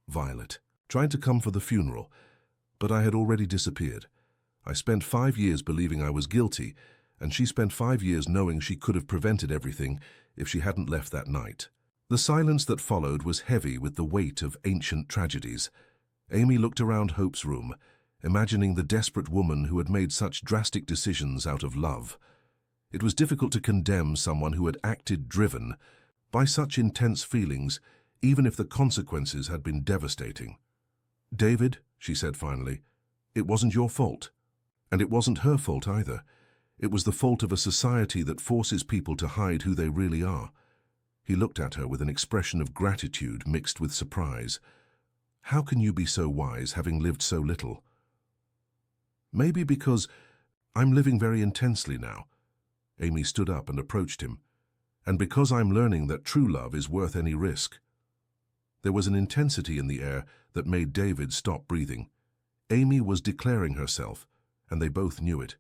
Speaker 1: Violet tried to come for the funeral, but I had already disappeared. I spent 5 years believing I was guilty, and she spent 5 years knowing she could have prevented everything if she hadn't left that night. The silence that followed was heavy with the weight of ancient tragedies. Amy looked around Hope's room, imagining the desperate woman who had made such drastic decisions out of love. It was difficult to condemn someone who had acted driven by such intense feelings, even if the consequences had been devastating. "David," she said finally, "it wasn't your fault. And it wasn't her fault either. It was the fault of a society that forces people to hide who they really are." He looked at her with an expression of gratitude mixed with surprise. "How can you be so wise, having lived so little?" "Maybe because I'm living very intensely now." Amy stood up and approached him. "And because I'm learning that true love is worth any risk." There was an intensity in the air that made David stop breathing. Amy was declaring herself, and they both knew it.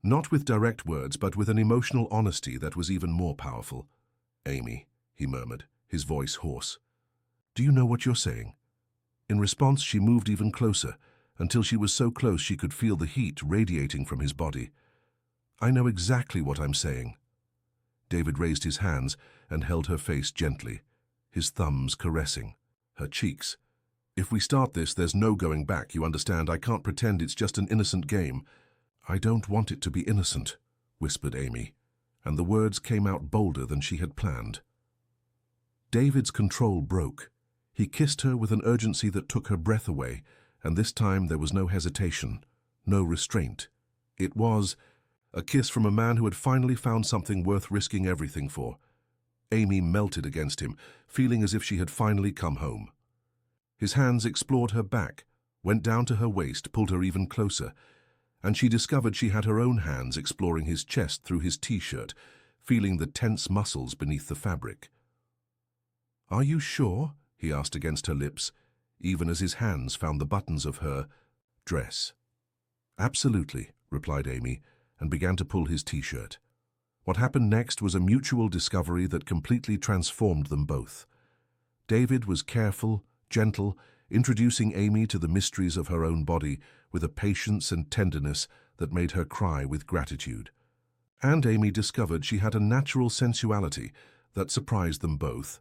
Speaker 1: Not with direct words, but with an emotional honesty that was even more powerful. "Amy," he murmured, his voice hoarse, "do you know what you're saying?" In response, she moved even closer, until she was so close she could feel the heat radiating from his body. "I know exactly what I'm saying." David raised his hands and held her face gently, his thumbs caressing her cheeks. "If we start this, there's no going back, you understand? I can't pretend it's just an innocent game." "I don't want it to be innocent," whispered Amy, and the words came out bolder than she had planned. David's control broke. He kissed her with an urgency that took her breath away, and this time there was no hesitation, no restraint. It was a kiss from a man who had finally found something worth risking everything for. Amy melted against him, feeling as if she had finally come home. His hands explored her back, went down to her waist, pulled her even closer, and she discovered she had her own hands exploring his chest through his t-shirt, feeling the tense muscles beneath the fabric. "Are you sure?" he asked against her lips, even as his hands found the buttons of her dress. "Absolutely," replied Amy, and began to pull his t-shirt. What happened next was a mutual discovery that completely transformed them both. David was careful, gentle, introducing Amy to the mysteries of her own body with a patience and tenderness that made her cry with gratitude. And Amy discovered she had a natural sensuality that surprised them both,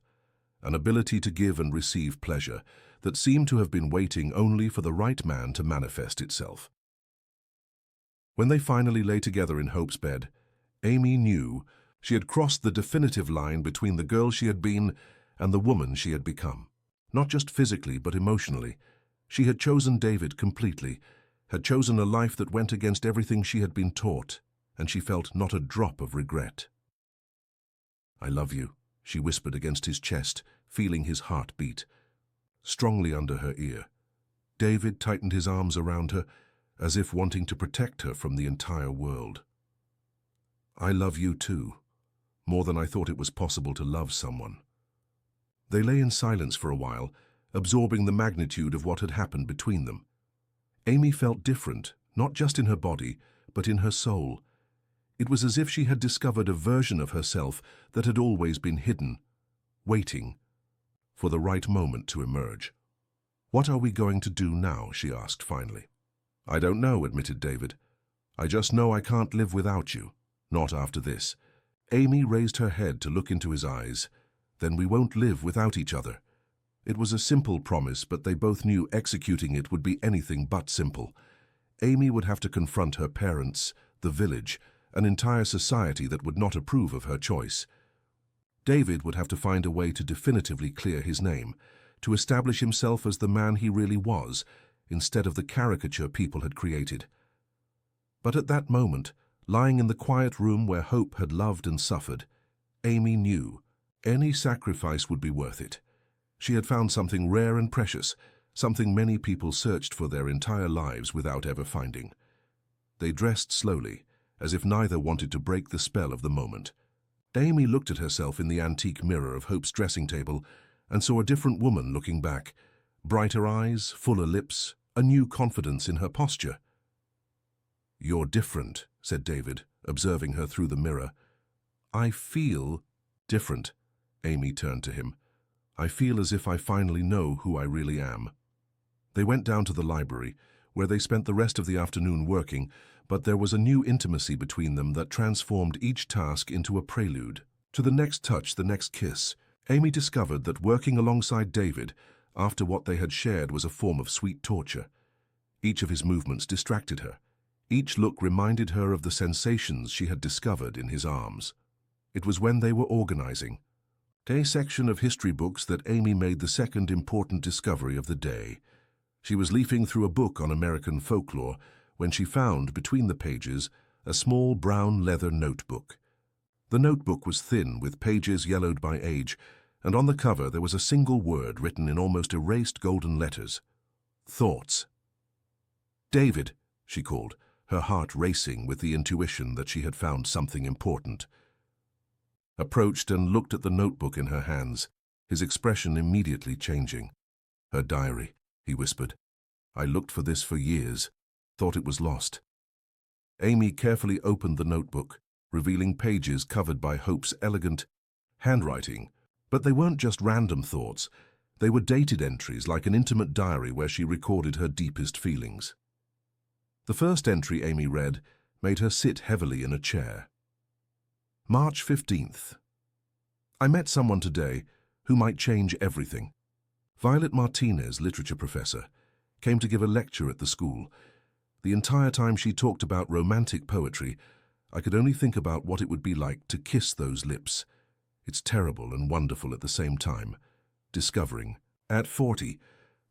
Speaker 1: an ability to give and receive pleasure that seemed to have been waiting only for the right man to manifest itself. When they finally lay together in Hope's bed, Amy knew she had crossed the definitive line between the girl she had been and the woman she had become. Not just physically, but emotionally. She had chosen David completely, had chosen a life that went against everything she had been taught, and she felt not a drop of regret. "I love you," she whispered against his chest, feeling his heart beat. Strongly under her ear, David tightened his arms around her, as if wanting to protect her from the entire world. "I love you too, more than I thought it was possible to love someone." They lay in silence for a while, absorbing the magnitude of what had happened between them. Amy felt different, not just in her body, but in her soul. It was as if she had discovered a version of herself that had always been hidden, waiting for the right moment to emerge. "What are we going to do now?" she asked finally. "I don't know," admitted David. "I just know I can't live without you. Not after this." Amy raised her head to look into his eyes. "Then we won't live without each other." It was a simple promise, but they both knew executing it would be anything but simple. Amy would have to confront her parents, the village, an entire society that would not approve of her choice. David would have to find a way to definitively clear his name, to establish himself as the man he really was, instead of the caricature people had created. But at that moment, lying in the quiet room where Hope had loved and suffered, Amy knew any sacrifice would be worth it. She had found something rare and precious, something many people searched for their entire lives without ever finding. They dressed slowly, as if neither wanted to break the spell of the moment. Amy looked at herself in the antique mirror of Hope's dressing table and saw a different woman looking back. Brighter eyes, fuller lips, a new confidence in her posture. "You're different," said David, observing her through the mirror. "I feel different." Amy turned to him. "I feel as if I finally know who I really am." They went down to the library, where they spent the rest of the afternoon working, but there was a new intimacy between them that transformed each task into a prelude. To the next touch, the next kiss, Amy discovered that working alongside David, after what they had shared, was a form of sweet torture. Each of his movements distracted her. Each look reminded her of the sensations she had discovered in his arms. It was when they were organizing a section of history books that Amy made the second important discovery of the day. She was leafing through a book on American folklore when she found, between the pages, a small brown leather notebook. The notebook was thin, with pages yellowed by age, and on the cover there was a single word written in almost erased golden letters: "Thoughts." "David," she called, her heart racing with the intuition that she had found something important. Approached and looked at the notebook in her hands, his expression immediately changing. "Her diary," he whispered. "I looked for this for years, thought it was lost." Amy carefully opened the notebook, revealing pages covered by Hope's elegant handwriting. But they weren't just random thoughts. They were dated entries, like an intimate diary where she recorded her deepest feelings. The first entry Amy read made her sit heavily in a chair. March 15th. I met someone today who might change everything. Violet Martinez, literature professor, came to give a lecture at the school. The entire time she talked about romantic poetry, I could only think about what it would be like to kiss those lips. It's terrible and wonderful at the same time, discovering, at 40,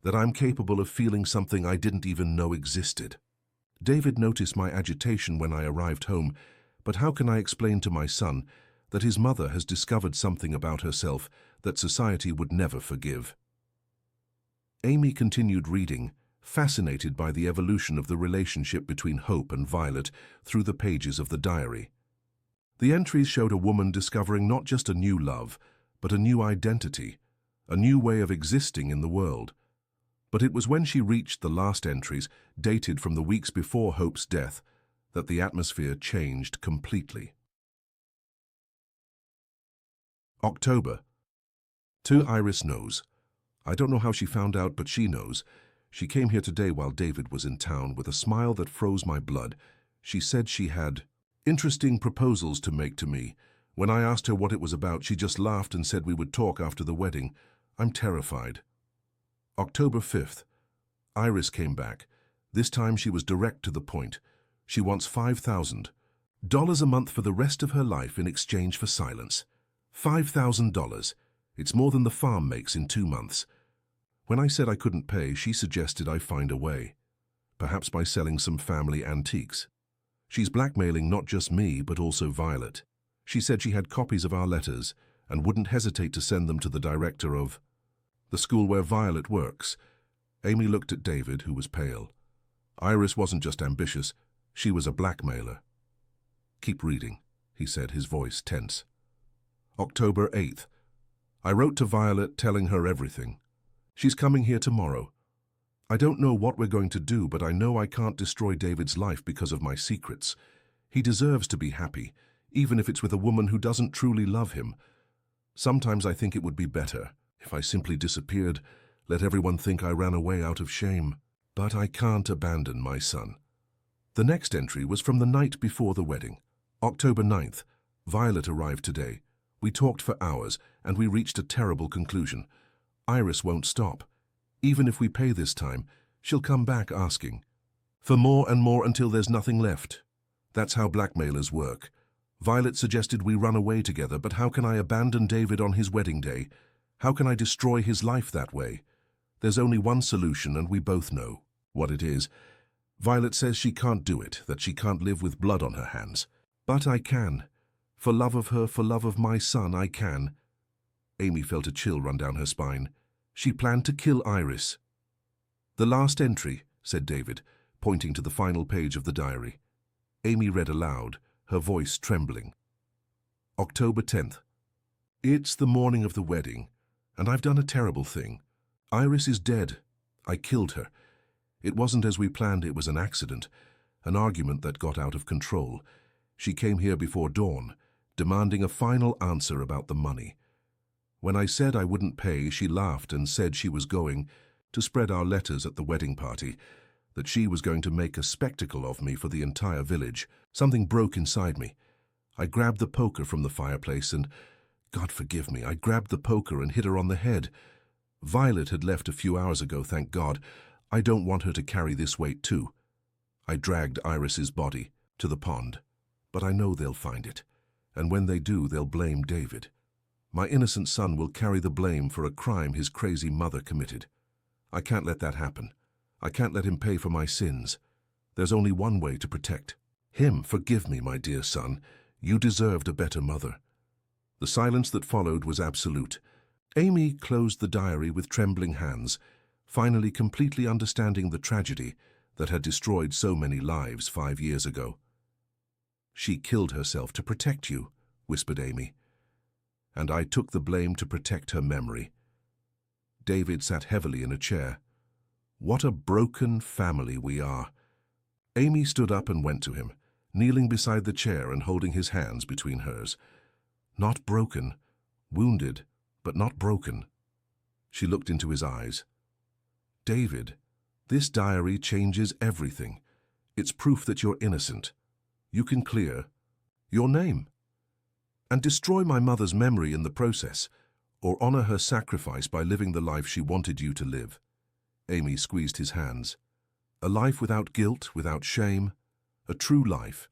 Speaker 1: that I'm capable of feeling something I didn't even know existed. David noticed my agitation when I arrived home, but how can I explain to my son that his mother has discovered something about herself that society would never forgive? Amy continued reading, fascinated by the evolution of the relationship between Hope and Violet through the pages of the diary. The entries showed a woman discovering not just a new love, but a new identity, a new way of existing in the world. But it was when she reached the last entries, dated from the weeks before Hope's death, that the atmosphere changed completely. October. To Iris knows. I don't know how she found out, but she knows. She came here today while David was in town with a smile that froze my blood. She said she had interesting proposals to make to me. When I asked her what it was about, she just laughed and said we would talk after the wedding. I'm terrified. October 5th. Iris came back. This time she was direct to the point. She wants $5,000 a month for the rest of her life in exchange for silence. $5,000. It's more than the farm makes in 2 months. When I said I couldn't pay, she suggested I find a way. Perhaps by selling some family antiques. She's blackmailing not just me, but also Violet. She said she had copies of our letters and wouldn't hesitate to send them to the director of the school where Violet works. Amy looked at David, who was pale. Iris wasn't just ambitious, she was a blackmailer. Keep reading, he said, his voice tense. October 8th. I wrote to Violet telling her everything. She's coming here tomorrow. I don't know what we're going to do, but I know I can't destroy David's life because of my secrets. He deserves to be happy, even if it's with a woman who doesn't truly love him. Sometimes I think it would be better if I simply disappeared, let everyone think I ran away out of shame. But I can't abandon my son. The next entry was from the night before the wedding. October 9th. Violet arrived today. We talked for hours, and we reached a terrible conclusion. Iris won't stop. Even if we pay this time, she'll come back asking for more and more until there's nothing left. That's how blackmailers work. Violet suggested we run away together, but how can I abandon David on his wedding day? How can I destroy his life that way? There's only one solution, and we both know what it is. Violet says she can't do it, that she can't live with blood on her hands. But I can. For love of her, for love of my son, I can. Amy felt a chill run down her spine. She planned to kill Iris. The last entry, said David, pointing to the final page of the diary. Amy read aloud, her voice trembling. October 10th. It's the morning of the wedding, and I've done a terrible thing. Iris is dead. I killed her. It wasn't as we planned, it was an accident, an argument that got out of control. She came here before dawn, demanding a final answer about the money. When I said I wouldn't pay, she laughed and said she was going to spread our letters at the wedding party, that she was going to make a spectacle of me for the entire village. Something broke inside me. I grabbed the poker from the fireplace and, God forgive me, I grabbed the poker and hit her on the head. Violet had left a few hours ago, thank God. I don't want her to carry this weight too. I dragged Iris's body to the pond, but I know they'll find it, and when they do, they'll blame David. My innocent son will carry the blame for a crime his crazy mother committed. I can't let that happen. I can't let him pay for my sins. There's only one way to protect him. Forgive me, my dear son. You deserved a better mother. The silence that followed was absolute. Amy closed the diary with trembling hands, finally completely understanding the tragedy that had destroyed so many lives 5 years ago. She killed herself to protect you, whispered Amy. And I took the blame to protect her memory. David sat heavily in a chair. What a broken family we are. Amy stood up and went to him, kneeling beside the chair and holding his hands between hers. Not broken, wounded, but not broken. She looked into his eyes. David, this diary changes everything. It's proof that you're innocent. You can clear your name and destroy my mother's memory in the process, or honor her sacrifice by living the life she wanted you to live. Amy squeezed his hands. A life without guilt, without shame, a true life.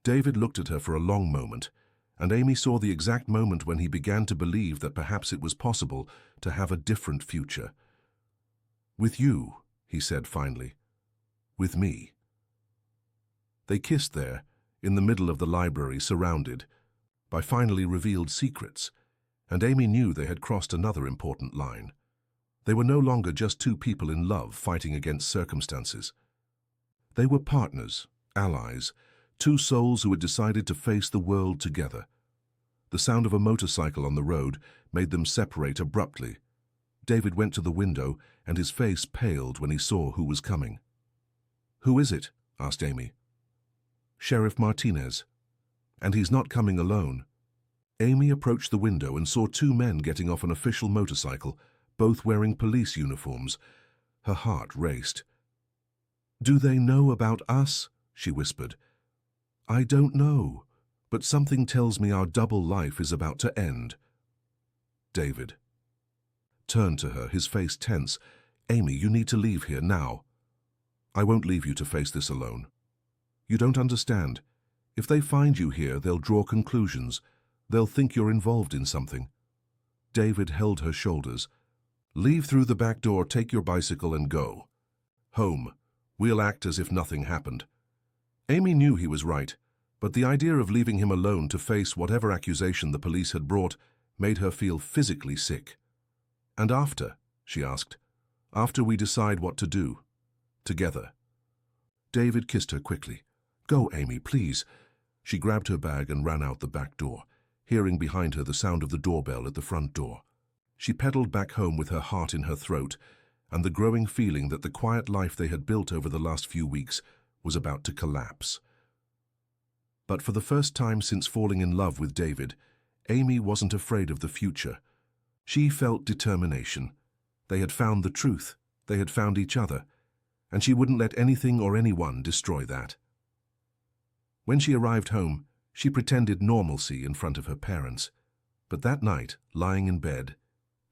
Speaker 1: David looked at her for a long moment, and Amy saw the exact moment when he began to believe that perhaps it was possible to have a different future. With you, he said finally. With me. They kissed there, in the middle of the library, surrounded by finally revealed secrets, and Amy knew they had crossed another important line. They were no longer just two people in love fighting against circumstances. They were partners, allies, two souls who had decided to face the world together. The sound of a motorcycle on the road made them separate abruptly. David went to the window, and his face paled when he saw who was coming. "Who is it?" asked Amy. "Sheriff Martinez. And he's not coming alone." Amy approached the window and saw two men getting off an official motorcycle, both wearing police uniforms. Her heart raced. "Do they know about us?" she whispered. "I don't know, but something tells me our double life is about to end." David turned to her, his face tense. "Amy, you need to leave here now." "I won't leave you to face this alone. You don't understand. If they find you here, they'll draw conclusions. They'll think you're involved in something." David held her shoulders. "Leave through the back door, take your bicycle and go. Home. We'll act as if nothing happened." Amy knew he was right, but the idea of leaving him alone to face whatever accusation the police had brought made her feel physically sick. "And after?" she asked. "After we decide what to do. Together." David kissed her quickly. "Go, Amy, please." She grabbed her bag and ran out the back door, hearing behind her the sound of the doorbell at the front door. She pedaled back home with her heart in her throat and the growing feeling that the quiet life they had built over the last few weeks was about to collapse. But for the first time since falling in love with David, Amy wasn't afraid of the future. She felt determination. They had found the truth. They had found each other. And she wouldn't let anything or anyone destroy that. When she arrived home, she pretended normalcy in front of her parents. But that night, lying in bed,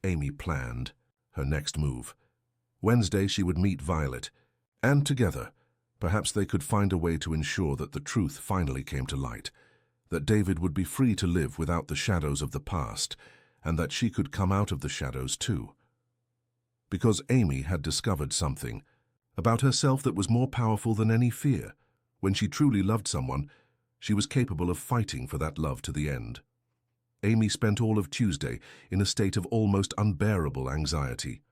Speaker 1: Amy planned her next move. Wednesday she would meet Violet, and together, perhaps they could find a way to ensure that the truth finally came to light, that David would be free to live without the shadows of the past, and that she could come out of the shadows too. Because Amy had discovered something about herself that was more powerful than any fear. When she truly loved someone, she was capable of fighting for that love to the end. Amy spent all of Tuesday in a state of almost unbearable anxiety.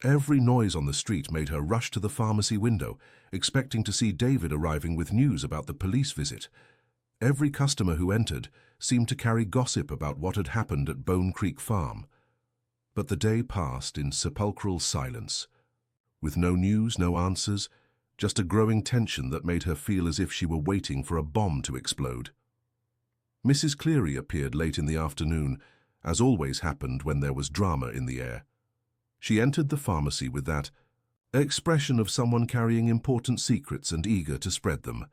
Speaker 1: Every noise on the street made her rush to the pharmacy window, expecting to see David arriving with news about the police visit. Every customer who entered seemed to carry gossip about what had happened at Bone Creek Farm. But the day passed in sepulchral silence, with no news, no answers, just a growing tension that made her feel as if she were waiting for a bomb to explode. Mrs. Cleary appeared late in the afternoon, as always happened when there was drama in the air. She entered the pharmacy with that expression of someone carrying important secrets and eager to spread them.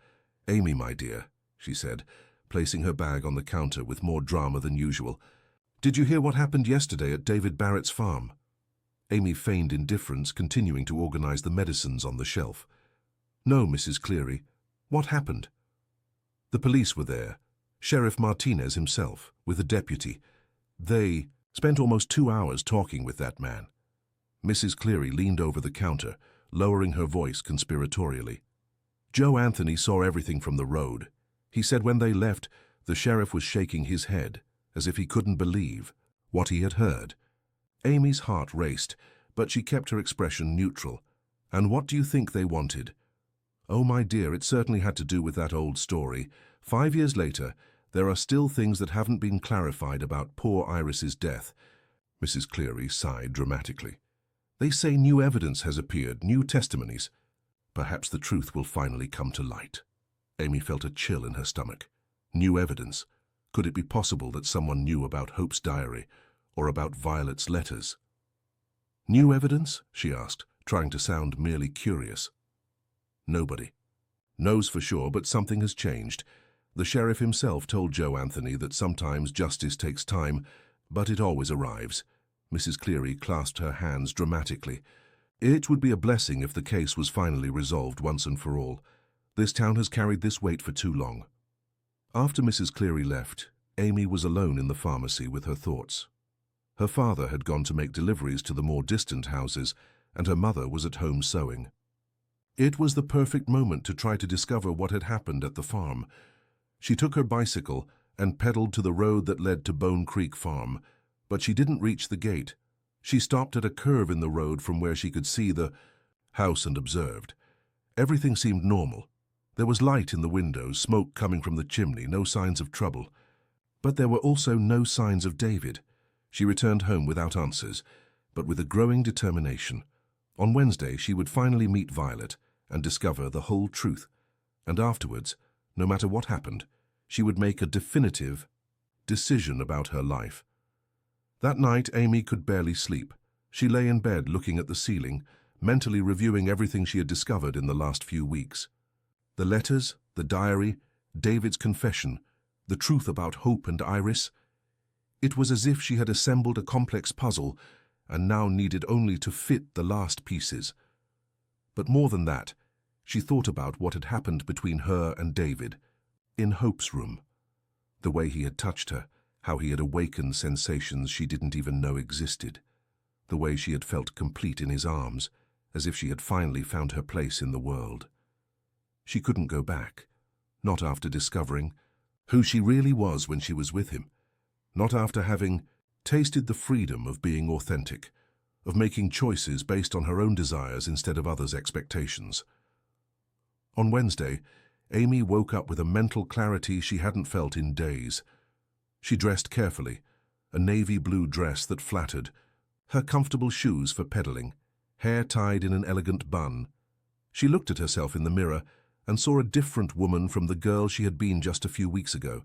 Speaker 1: "Amy, my dear," she said, placing her bag on the counter with more drama than usual. "Did you hear what happened yesterday at David Barrett's farm?" Amy feigned indifference, continuing to organize the medicines on the shelf. "No, Mrs. Cleary. What happened?" "The police were there. Sheriff Martinez himself, with a deputy. They spent almost 2 hours talking with that man." Mrs. Cleary leaned over the counter, lowering her voice conspiratorially. "Joe Anthony saw everything from the road. He said when they left, the sheriff was shaking his head, as if he couldn't believe what he had heard." Amy's heart raced, but she kept her expression neutral. "And what do you think they wanted?" "Oh, my dear, it certainly had to do with that old story. 5 years later, there are still things that haven't been clarified about poor Iris's death." Mrs. Cleary sighed dramatically. "They say new evidence has appeared, new testimonies. Perhaps the truth will finally come to light." Amy felt a chill in her stomach. New evidence? Could it be possible that someone knew about Hope's diary, or about Violet's letters? "New evidence?" she asked, trying to sound merely curious. "Nobody knows for sure, but something has changed. The sheriff himself told Joe Anthony that sometimes justice takes time, but it always arrives." Mrs. Cleary clasped her hands dramatically. "It would be a blessing if the case was finally resolved once and for all. This town has carried this weight for too long." After Mrs. Cleary left, Amy was alone in the pharmacy with her thoughts. Her father had gone to make deliveries to the more distant houses, and her mother was at home sewing. It was the perfect moment to try to discover what had happened at the farm. She took her bicycle and pedaled to the road that led to Bone Creek Farm, but she didn't reach the gate. She stopped at a curve in the road from where she could see the house and observed. Everything seemed normal. There was light in the windows, smoke coming from the chimney, no signs of trouble. But there were also no signs of David. She returned home without answers, but with a growing determination. On Wednesday, she would finally meet Violet and discover the whole truth. And afterwards, no matter what happened, she would make a definitive decision about her life. That night, Amy could barely sleep. She lay in bed looking at the ceiling, mentally reviewing everything she had discovered in the last few weeks. The letters, the diary, David's confession, the truth about Hope and Iris. It was as if she had assembled a complex puzzle and now needed only to fit the last pieces. But more than that, she thought about what had happened between her and David, in Hope's room. The way he had touched her, how he had awakened sensations she didn't even know existed. The way she had felt complete in his arms, as if she had finally found her place in the world. She couldn't go back, not after discovering who she really was when she was with him, not after having tasted the freedom of being authentic, of making choices based on her own desires instead of others' expectations. On Wednesday, Amy woke up with a mental clarity she hadn't felt in days. She dressed carefully, a navy blue dress that flattered, her comfortable shoes for pedaling, hair tied in an elegant bun. She looked at herself in the mirror and saw a different woman from the girl she had been just a few weeks ago.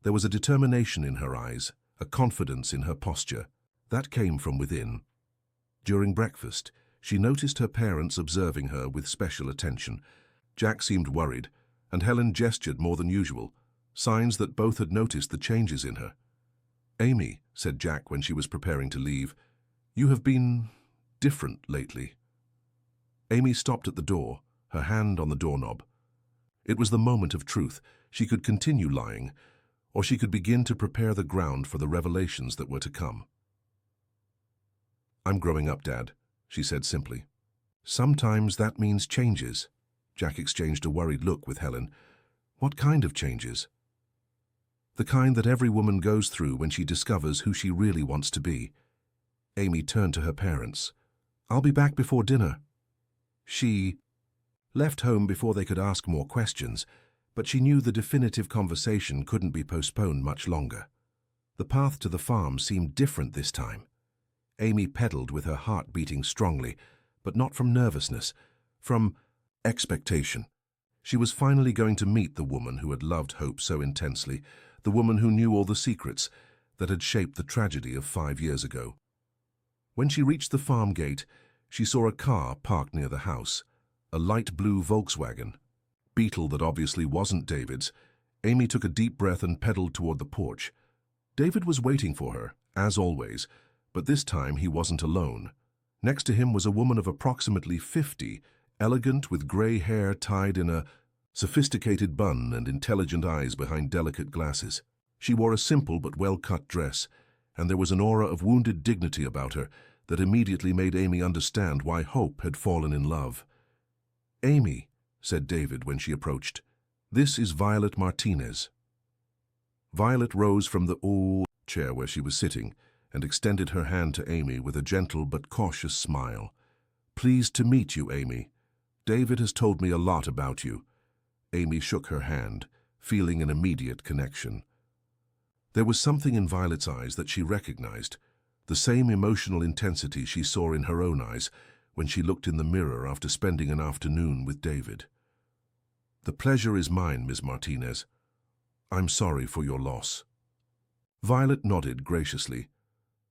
Speaker 1: There was a determination in her eyes, a confidence in her posture. That came from within. During breakfast, she noticed her parents observing her with special attention. Jack seemed worried, and Helen gestured more than usual, signs that both had noticed the changes in her. "Amy," said Jack when she was preparing to leave, "you have been different lately." Amy stopped at the door, her hand on the doorknob. It was the moment of truth. She could continue lying, or she could begin to prepare the ground for the revelations that were to come. "I'm growing up, Dad," she said simply. "Sometimes that means changes." Jack exchanged a worried look with Helen. "What kind of changes?" "The kind that every woman goes through when she discovers who she really wants to be." Amy turned to her parents. "I'll be back before dinner." She left home before they could ask more questions, but she knew the definitive conversation couldn't be postponed much longer. The path to the farm seemed different this time. Amy pedaled with her heart beating strongly, but not from nervousness, from expectation. She was finally going to meet the woman who had loved Hope so intensely, the woman who knew all the secrets that had shaped the tragedy of 5 years ago. When she reached the farm gate, she saw a car parked near the house, a light blue Volkswagen. Beetle that obviously wasn't David's. Amy took a deep breath and pedaled toward the porch. David was waiting for her, as always, but this time he wasn't alone. Next to him was a woman of approximately 50, elegant with grey hair tied in a sophisticated bun and intelligent eyes behind delicate glasses. She wore a simple but well-cut dress, and there was an aura of wounded dignity about her that immediately made Amy understand why Hope had fallen in love. "Amy," said David when she approached, "this is Violet Martinez." Violet rose from the chair where she was sitting and extended her hand to Amy with a gentle but cautious smile. "Pleased to meet you, Amy. David has told me a lot about you." Amy shook her hand, feeling an immediate connection. There was something in Violet's eyes that she recognized, the same emotional intensity she saw in her own eyes when she looked in the mirror after spending an afternoon with David. "The pleasure is mine, Ms. Martinez. I'm sorry for your loss." Violet nodded graciously.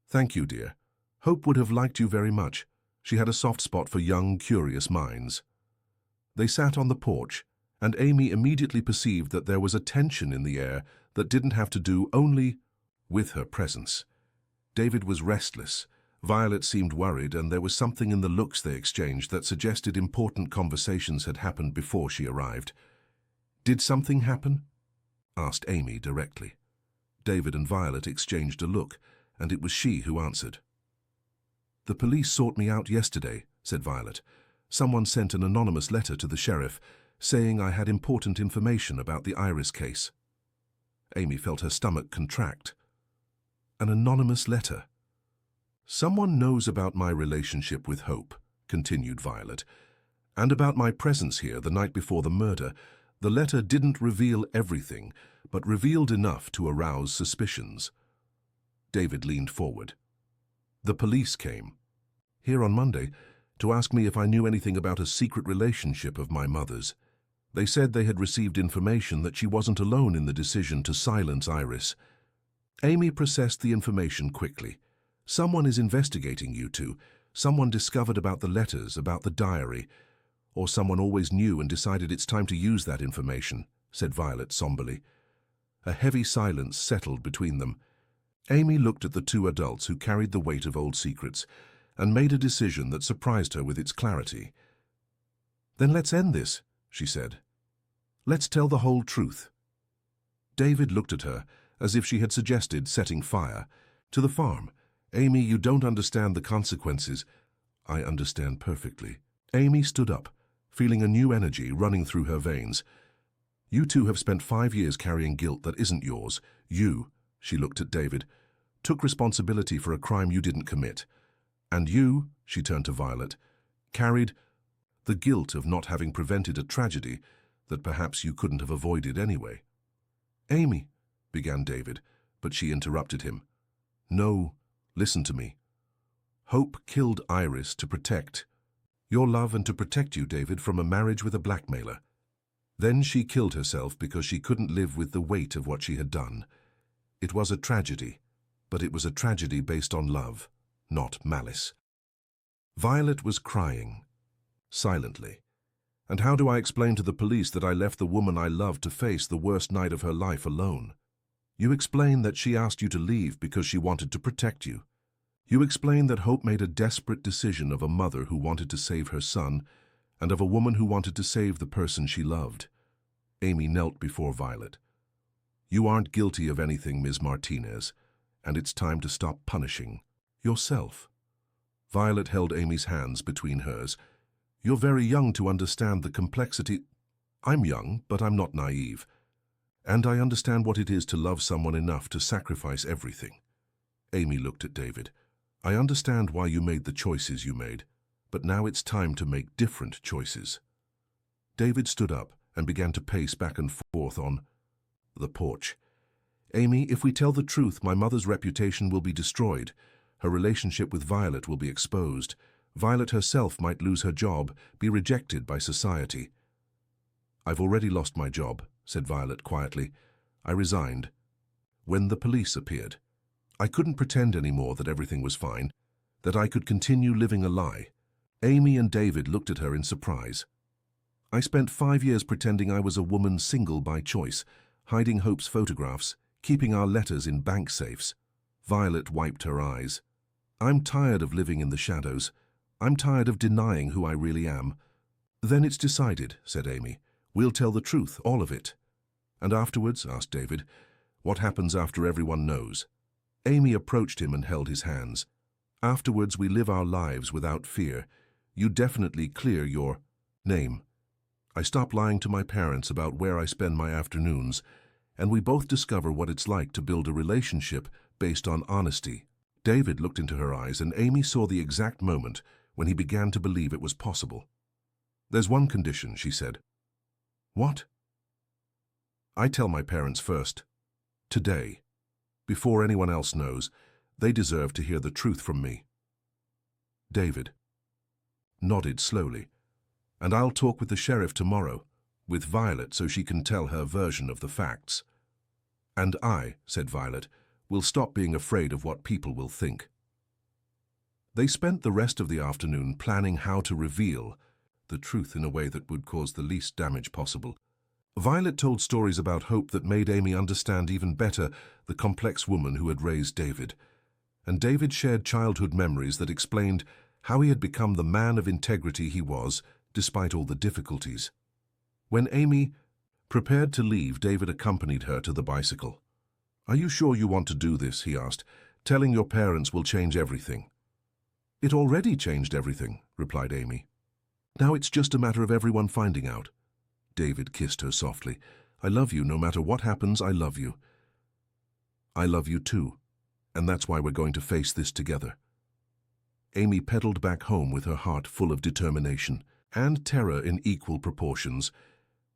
Speaker 1: "Thank you, dear. Hope would have liked you very much. She had a soft spot for young, curious minds." They sat on the porch, and Amy immediately perceived that there was a tension in the air that didn't have to do only with her presence. David was restless, Violet seemed worried, and there was something in the looks they exchanged that suggested important conversations had happened before she arrived. "Did something happen?" asked Amy directly. David and Violet exchanged a look, and it was she who answered. "The police sought me out yesterday," said Violet. "Someone sent an anonymous letter to the sheriff, saying I had important information about the Iris case." Amy felt her stomach contract. An anonymous letter. "Someone knows about my relationship with Hope," continued Violet, "and about my presence here the night before the murder. The letter didn't reveal everything, but revealed enough to arouse suspicions." David leaned forward. "The police came here on Monday to ask me if I knew anything about a secret relationship of my mother's. They said they had received information that she wasn't alone in the decision to silence Iris." Amy processed the information quickly. "Someone is investigating you two. Someone discovered about the letters, about the diary. Or someone always knew and decided it's time to use that information," said Violet somberly. A heavy silence settled between them. Amy looked at the two adults who carried the weight of old secrets and made a decision that surprised her with its clarity. "Then let's end this," she said. "Let's tell the whole truth." David looked at her as if she had suggested setting fire to the farm. "Amy, you don't understand the consequences." "I understand perfectly." Amy stood up, feeling a new energy running through her veins. "You two have spent 5 years carrying guilt that isn't yours. You," she looked at David, "took responsibility for a crime you didn't commit. And you," she turned to Violet, "carried The guilt of not having prevented a tragedy that perhaps you couldn't have avoided anyway. "Amy," began David, but she interrupted him. "No, listen to me. Hope killed Iris to protect your love and to protect you, David, from a marriage with a blackmailer. Then she killed herself because she couldn't live with the weight of what she had done. It was a tragedy, but it was a tragedy based on love, not malice." Violet was crying, silently. "And how do I explain to the police that I left the woman I loved to face the worst night of her life alone? You explain that she asked you to leave because she wanted to protect you. You explain that Hope made a desperate decision of a mother who wanted to save her son and of a woman who wanted to save the person she loved." Amy knelt before Violet. "You aren't guilty of anything, Ms. Martinez, and it's time to stop punishing yourself." Violet held Amy's hands between hers. "You're very young to understand the complexity." "I'm young, but I'm not naive. And I understand what it is to love someone enough to sacrifice everything." Amy looked at David. "I understand why you made the choices you made, but now it's time to make different choices." David stood up and began to pace back and forth on the porch. "Amy, if we tell the truth, my mother's reputation will be destroyed. Her relationship with Violet will be exposed. Violet herself might lose her job, be rejected by society." "I've already lost my job," said Violet quietly. "I resigned when the police appeared. I couldn't pretend anymore that everything was fine, that I could continue living a lie." Amy and David looked at her in surprise. "I spent 5 years pretending I was a woman single by choice, hiding Hope's photographs, keeping our letters in bank safes." Violet wiped her eyes. "I'm tired of living in the shadows. I'm tired of denying who I really am." "Then it's decided," said Amy. "We'll tell the truth, all of it." "And afterwards?" asked David. "What happens after everyone knows?" Amy approached him and held his hands. "Afterwards we live our lives without fear. You definitely clear your name. I stop lying to my parents about where I spend my afternoons, and we both discover what it's like to build a relationship based on honesty." David looked into her eyes, and Amy saw the exact moment when he began to believe it was possible. "There's one condition," she said. "What?" "I tell my parents first. Today. Before anyone else knows. They deserve to hear the truth from me." David nodded slowly. "And I'll talk with the sheriff tomorrow, with Violet, so she can tell her version of the facts." "And I," said Violet, "will stop being afraid of what people will think." They spent the rest of the afternoon planning how to reveal the truth in a way that would cause the least damage possible. Violet told stories about Hope that made Amy understand even better the complex woman who had raised David. And David shared childhood memories that explained how he had become the man of integrity he was, despite all the difficulties. When Amy prepared to leave, David accompanied her to the bicycle. "Are you sure you want to do this?" he asked. "Telling your parents will change everything." "It already changed everything," replied Amy. "Now it's just a matter of everyone finding out." David kissed her softly. "I love you. No matter what happens, I love you." "I love you too, and that's why we're going to face this together." Amy pedaled back home with her heart full of determination and terror in equal proportions.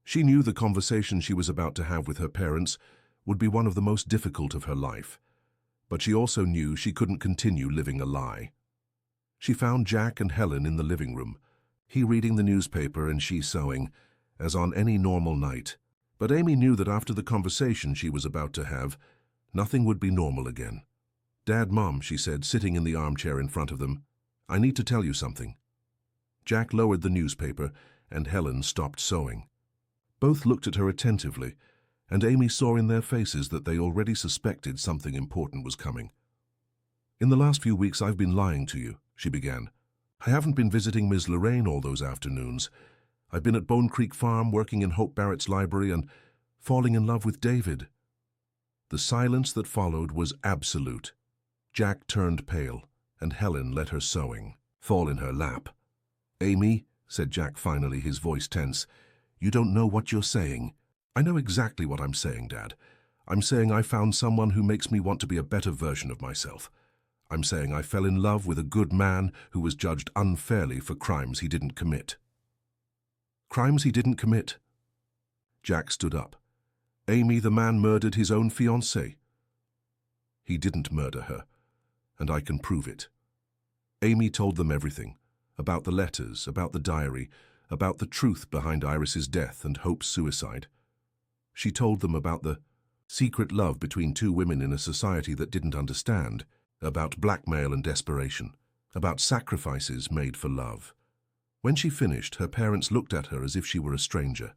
Speaker 1: She knew the conversation she was about to have with her parents would be one of the most difficult of her life, but she also knew she couldn't continue living a lie. She found Jack and Helen in the living room, he reading the newspaper and she sewing, as on any normal night. But Amy knew that after the conversation she was about to have, nothing would be normal again. "Dad, Mom," she said, sitting in the armchair in front of them, "I need to tell you something." Jack lowered the newspaper, and Helen stopped sewing. Both looked at her attentively, and Amy saw in their faces that they already suspected something important was coming. "In the last few weeks I've been lying to you," she began. "I haven't been visiting Ms. Lorraine all those afternoons. I've been at Bone Creek Farm, working in Hope Barrett's library, and falling in love with David." The silence that followed was absolute. Jack turned pale, and Helen let her sewing fall in her lap. "Amy," said Jack finally, his voice tense, "you don't know what you're saying." "I know exactly what I'm saying, Dad. I'm saying I found someone who makes me want to be a better version of myself. I'm saying I fell in love with a good man who was judged unfairly for crimes he didn't commit." Crimes he didn't commit. Jack stood up. Amy, the man murdered his own fiancée. He didn't murder her, and I can prove it. Amy told them everything, about the letters, about the diary, about the truth behind Iris's death and Hope's suicide. She told them about the secret love between two women in a society that didn't understand, about blackmail and desperation, about sacrifices made for love. When she finished, her parents looked at her as if she were a stranger.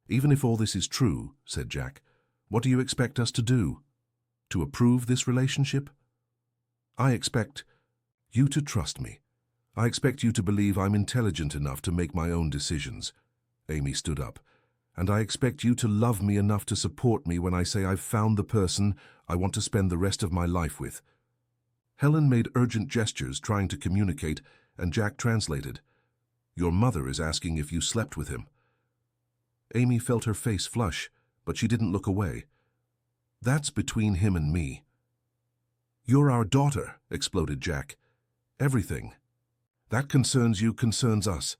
Speaker 1: "Even if all this is true," said Jack, "what do you expect us to do? To approve this relationship? I expect you to trust me. I expect you to believe I'm intelligent enough to make my own decisions." Amy stood up. "And I expect you to love me enough to support me when I say I've found the person I want to spend the rest of my life with." Helen made urgent gestures trying to communicate, and Jack translated. "Your mother is asking if you slept with him." Amy felt her face flush, but she didn't look away. "That's between him and me." "You're our daughter," exploded Jack. "Everything. That concerns you concerns us."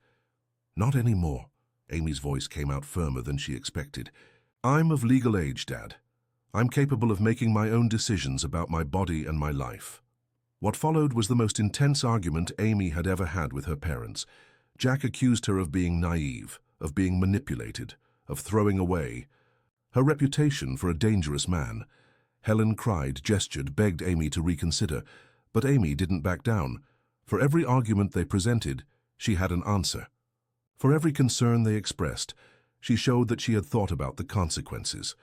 Speaker 1: "Not anymore." Amy's voice came out firmer than she expected. "I'm of legal age, Dad. I'm capable of making my own decisions about my body and my life." What followed was the most intense argument Amy had ever had with her parents. Jack accused her of being naive, of being manipulated, of throwing away her reputation for a dangerous man. Helen cried, gestured, begged Amy to reconsider, but Amy didn't back down. For every argument they presented, she had an answer. For every concern they expressed, she showed that she had thought about the consequences.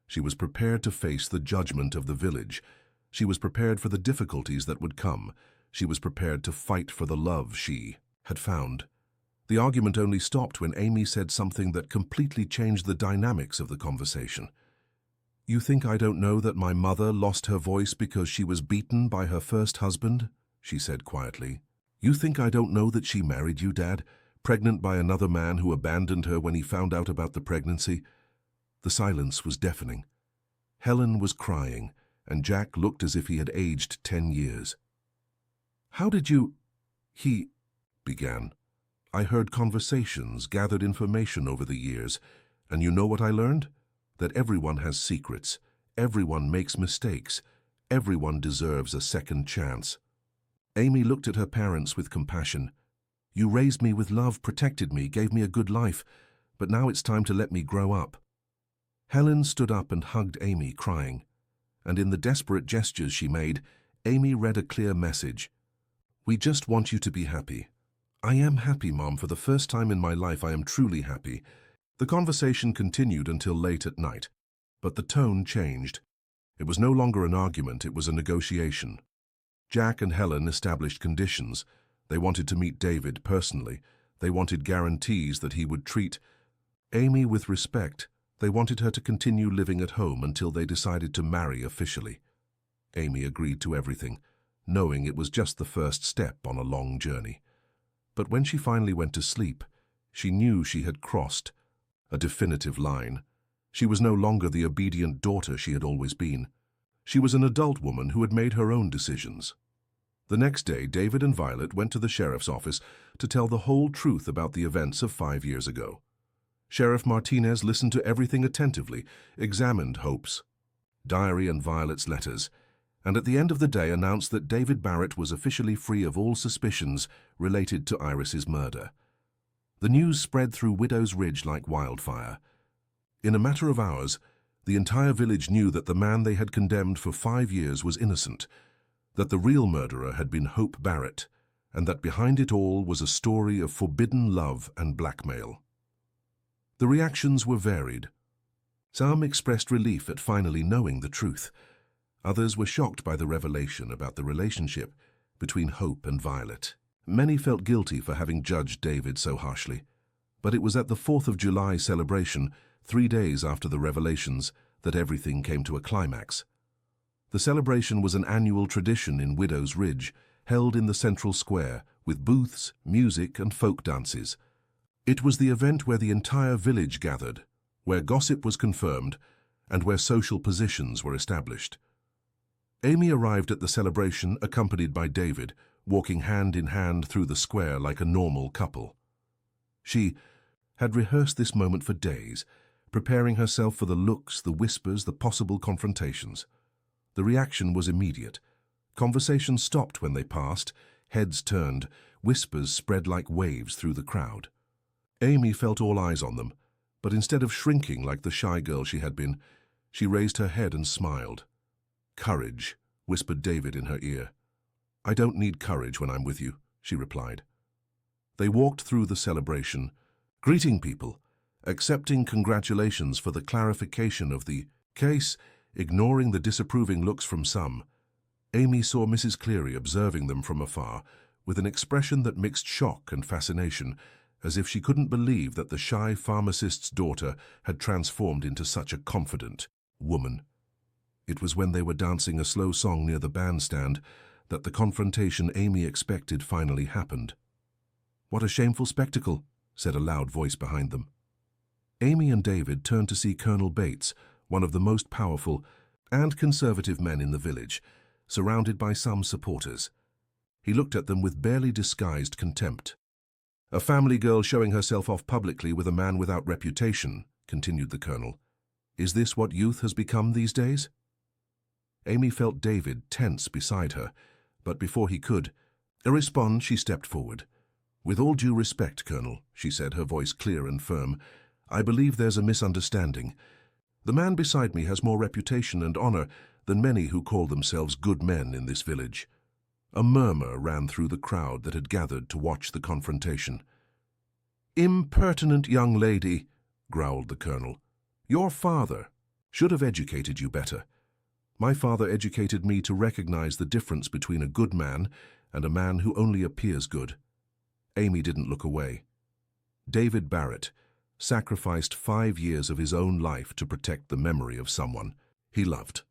Speaker 1: She was prepared to face the judgment of the village. She was prepared for the difficulties that would come. She was prepared to fight for the love she had found. The argument only stopped when Amy said something that completely changed the dynamics of the conversation. "You think I don't know that my mother lost her voice because she was beaten by her first husband?" she said quietly. "You think I don't know that she married you, Dad, pregnant by another man who abandoned her when he found out about the pregnancy?" The silence was deafening. Helen was crying, and Jack looked as if he had aged 10 years. "How did you—" he began. "I heard conversations, gathered information over the years, and you know what I learned? That everyone has secrets, everyone makes mistakes, everyone deserves a second chance." Amy looked at her parents with compassion. "You raised me with love, protected me, gave me a good life, but now it's time to let me grow up." Helen stood up and hugged Amy, crying. And in the desperate gestures she made, Amy read a clear message. "We just want you to be happy." "I am happy, Mom. For the first time in my life, I am truly happy." The conversation continued until late at night, but the tone changed. It was no longer an argument, it was a negotiation. Jack and Helen established conditions. They wanted to meet David personally. They wanted guarantees that he would treat Amy with respect. They wanted her to continue living at home until they decided to marry officially. Amy agreed to everything, knowing it was just the first step on a long journey. But when she finally went to sleep, she knew she had crossed a definitive line. She was no longer the obedient daughter she had always been. She was an adult woman who had made her own decisions. The next day, David and Violet went to the sheriff's office to tell the whole truth about the events of 5 years ago. Sheriff Martinez listened to everything attentively, examined Hope's diary and Violet's letters, and at the end of the day announced that David Barrett was officially free of all suspicions related to Iris's murder. The news spread through Widow's Ridge like wildfire. In a matter of hours, the entire village knew that the man they had condemned for 5 years was innocent, that the real murderer had been Hope Barrett, and that behind it all was a story of forbidden love and blackmail. The reactions were varied. Some expressed relief at finally knowing the truth. Others were shocked by the revelation about the relationship between Hope and Violet. Many felt guilty for having judged David so harshly. But it was at the 4th of July celebration, 3 days after the revelations, that everything came to a climax. The celebration was an annual tradition in Widow's Ridge, held in the central square, with booths, music, and folk dances. It was the event where the entire village gathered, where gossip was confirmed, and where social positions were established. Amy arrived at the celebration accompanied by David, walking hand in hand through the square like a normal couple. She had rehearsed this moment for days, preparing herself for the looks, the whispers, the possible confrontations. The reaction was immediate. Conversation stopped when they passed, heads turned, whispers spread like waves through the crowd. Amy felt all eyes on them, but instead of shrinking like the shy girl she had been, she raised her head and smiled. "Courage," whispered David in her ear. "I don't need courage when I'm with you," she replied. They walked through the celebration, greeting people, accepting congratulations for the clarification of the case, ignoring the disapproving looks from some. Amy saw Mrs. Cleary observing them from afar, with an expression that mixed shock and fascination, as if she couldn't believe that the shy pharmacist's daughter had transformed into such a confident woman. It was when they were dancing a slow song near the bandstand that the confrontation Amy expected finally happened. "What a shameful spectacle," said a loud voice behind them. Amy and David turned to see Colonel Bates, one of the most powerful and conservative men in the village, surrounded by some supporters. He looked at them with barely disguised contempt. "A family girl showing herself off publicly with a man without reputation," continued the colonel. "Is this what youth has become these days?" Amy felt David tense beside her, but before he could respond, she stepped forward. "With all due respect, Colonel," she said, her voice clear and firm, "I believe there's a misunderstanding. The man beside me has more reputation and honor than many who call themselves good men in this village." A murmur ran through the crowd that had gathered to watch the confrontation. "Impertinent young lady," growled the colonel. "Your father should have educated you better. My father educated me to recognize the difference between a good man and a man who only appears good." Amy didn't look away. David Barrett sacrificed 5 years of his own life to protect the memory of someone he loved.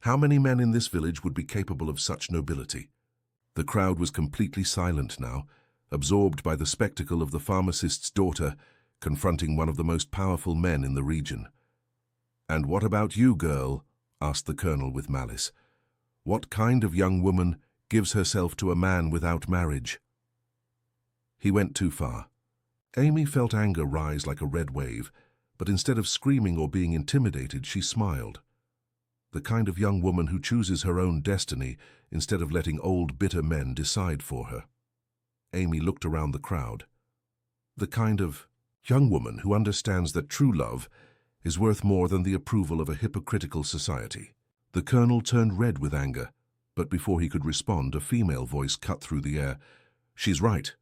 Speaker 1: How many men in this village would be capable of such nobility? The crowd was completely silent now, absorbed by the spectacle of the pharmacist's daughter confronting one of the most powerful men in the region. "And what about you, girl?" asked the colonel with malice. "What kind of young woman gives herself to a man without marriage?" He went too far. Amy felt anger rise like a red wave, but instead of screaming or being intimidated, she smiled. The kind of young woman who chooses her own destiny instead of letting old, bitter men decide for her. Amy looked around the crowd. The kind of young woman who understands that true love is worth more than the approval of a hypocritical society. The colonel turned red with anger, but before he could respond, a female voice cut through the air. "She's right."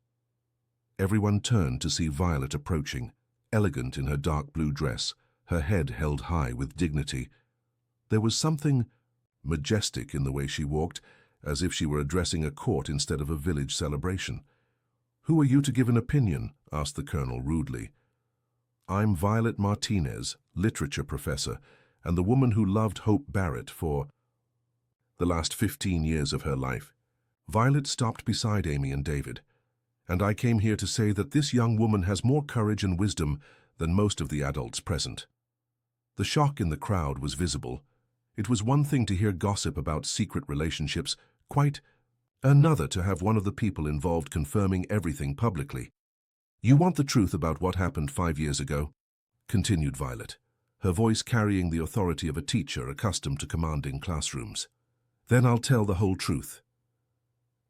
Speaker 1: Everyone turned to see Violet approaching, elegant in her dark blue dress, her head held high with dignity. There was something majestic in the way she walked, as if she were addressing a court instead of a village celebration. "Who are you to give an opinion?" asked the colonel rudely. "I'm Violet Martinez, literature professor, and the woman who loved Hope Barrett for the last 15 years of her life." Violet stopped beside Amy and David. "And I came here to say that this young woman has more courage and wisdom than most of the adults present." The shock in the crowd was visible. It was one thing to hear gossip about secret relationships, quite another to have one of the people involved confirming everything publicly. "You want the truth about what happened 5 years ago?" continued Violet, her voice carrying the authority of a teacher accustomed to commanding classrooms. "Then I'll tell the whole truth."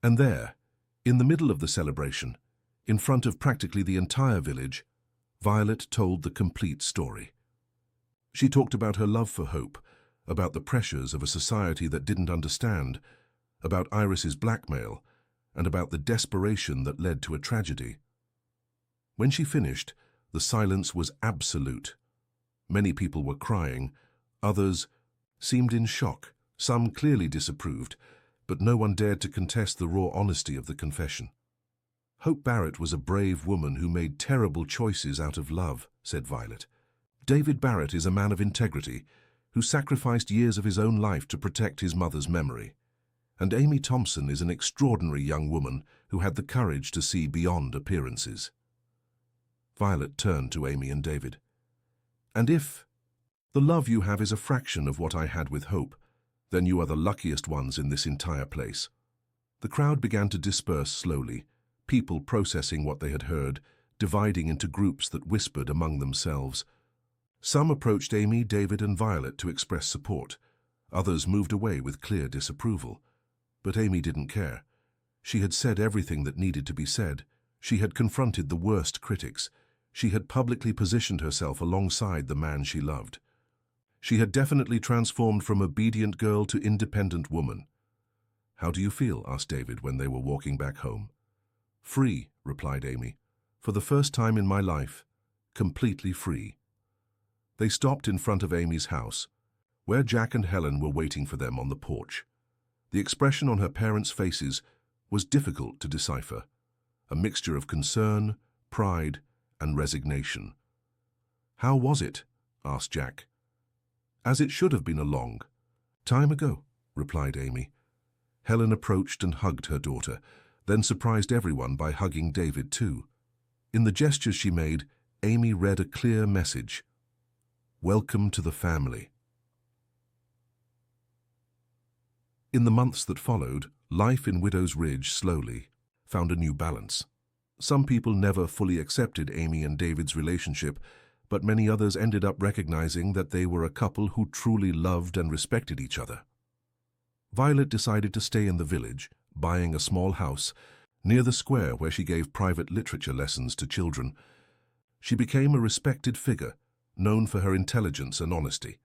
Speaker 1: And there, in the middle of the celebration, in front of practically the entire village, Violet told the complete story. She talked about her love for Hope, about the pressures of a society that didn't understand, about Iris's blackmail, and about the desperation that led to a tragedy. When she finished, the silence was absolute. Many people were crying, others seemed in shock, some clearly disapproved, but no one dared to contest the raw honesty of the confession. "Hope Barrett was a brave woman who made terrible choices out of love," said Violet. "David Barrett is a man of integrity who sacrificed years of his own life to protect his mother's memory. And Amy Thompson is an extraordinary young woman who had the courage to see beyond appearances." Violet turned to Amy and David. "And if the love you have is a fraction of what I had with Hope, then you are the luckiest ones in this entire place." The crowd began to disperse slowly, people processing what they had heard, dividing into groups that whispered among themselves. Some approached Amy, David, and Violet to express support. Others moved away with clear disapproval. But Amy didn't care. She had said everything that needed to be said. She had confronted the worst critics. She had publicly positioned herself alongside the man she loved. She had definitely transformed from obedient girl to independent woman. "How do you feel?" asked David when they were walking back home. "Free," replied Amy. "For the first time in my life, completely free." They stopped in front of Amy's house, where Jack and Helen were waiting for them on the porch. The expression on her parents' faces was difficult to decipher, a mixture of concern, pride, and resignation. "How was it?" asked Jack. "As it should have been a long time ago," replied Amy. Helen approached and hugged her daughter, then surprised everyone by hugging David too. In the gestures she made, Amy read a clear message: "Welcome to the family." In the months that followed, life in Widow's Ridge slowly found a new balance. Some people never fully accepted Amy and David's relationship, but many others ended up recognizing that they were a couple who truly loved and respected each other. Violet decided to stay in the village, buying a small house near the square where she gave private literature lessons to children. She became a respected figure, known for her intelligence and honesty.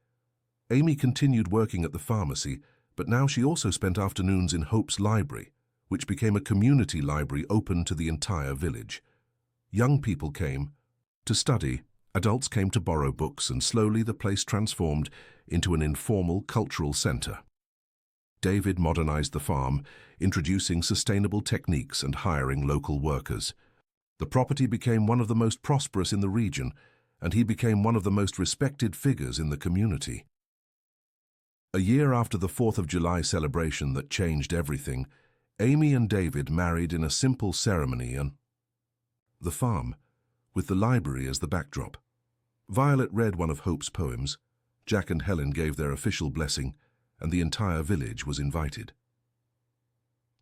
Speaker 1: Amy continued working at the pharmacy, but now she also spent afternoons in Hope's library, which became a community library open to the entire village. Young people came to study, adults came to borrow books, and slowly the place transformed into an informal cultural center. David modernized the farm, introducing sustainable techniques and hiring local workers. The property became one of the most prosperous in the region, and he became one of the most respected figures in the community. A year after the 4th of July celebration that changed everything, Amy and David married in a simple ceremony on the farm, with the library as the backdrop. Violet read one of Hope's poems, Jack and Helen gave their official blessing, and the entire village was invited.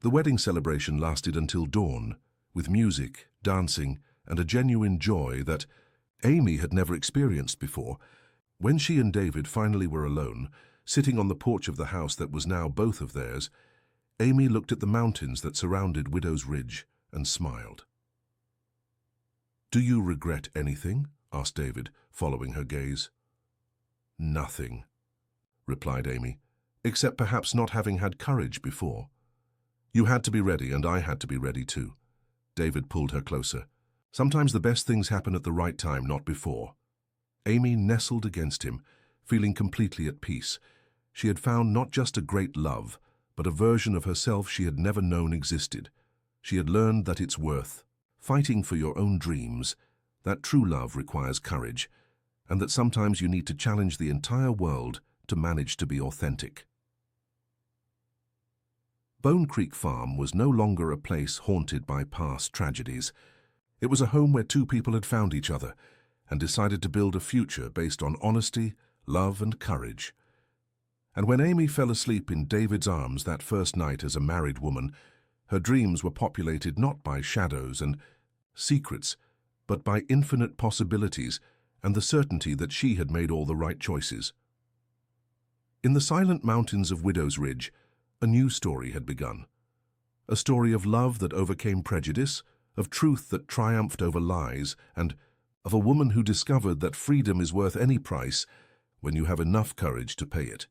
Speaker 1: The wedding celebration lasted until dawn, with music, dancing, and a genuine joy that Amy had never experienced before. When she and David finally were alone, sitting on the porch of the house that was now both of theirs, Amy looked at the mountains that surrounded Widow's Ridge and smiled. "Do you regret anything?" asked David, following her gaze. "Nothing," replied Amy, "except perhaps not having had courage before." "You had to be ready, and I had to be ready too." David pulled her closer. "Sometimes the best things happen at the right time, not before." Amy nestled against him, feeling completely at peace. She had found not just a great love, but a version of herself she had never known existed. She had learned that it's worth fighting for your own dreams, that true love requires courage, and that sometimes you need to challenge the entire world to manage to be authentic. Bone Creek Farm was no longer a place haunted by past tragedies. It was a home where two people had found each other and decided to build a future based on honesty, love, and courage. And when Amy fell asleep in David's arms that first night as a married woman, her dreams were populated not by shadows and secrets, but by infinite possibilities and the certainty that she had made all the right choices. In the silent mountains of Widow's Ridge, a new story had begun. A story of love that overcame prejudice, of truth that triumphed over lies, and of a woman who discovered that freedom is worth any price when you have enough courage to pay it.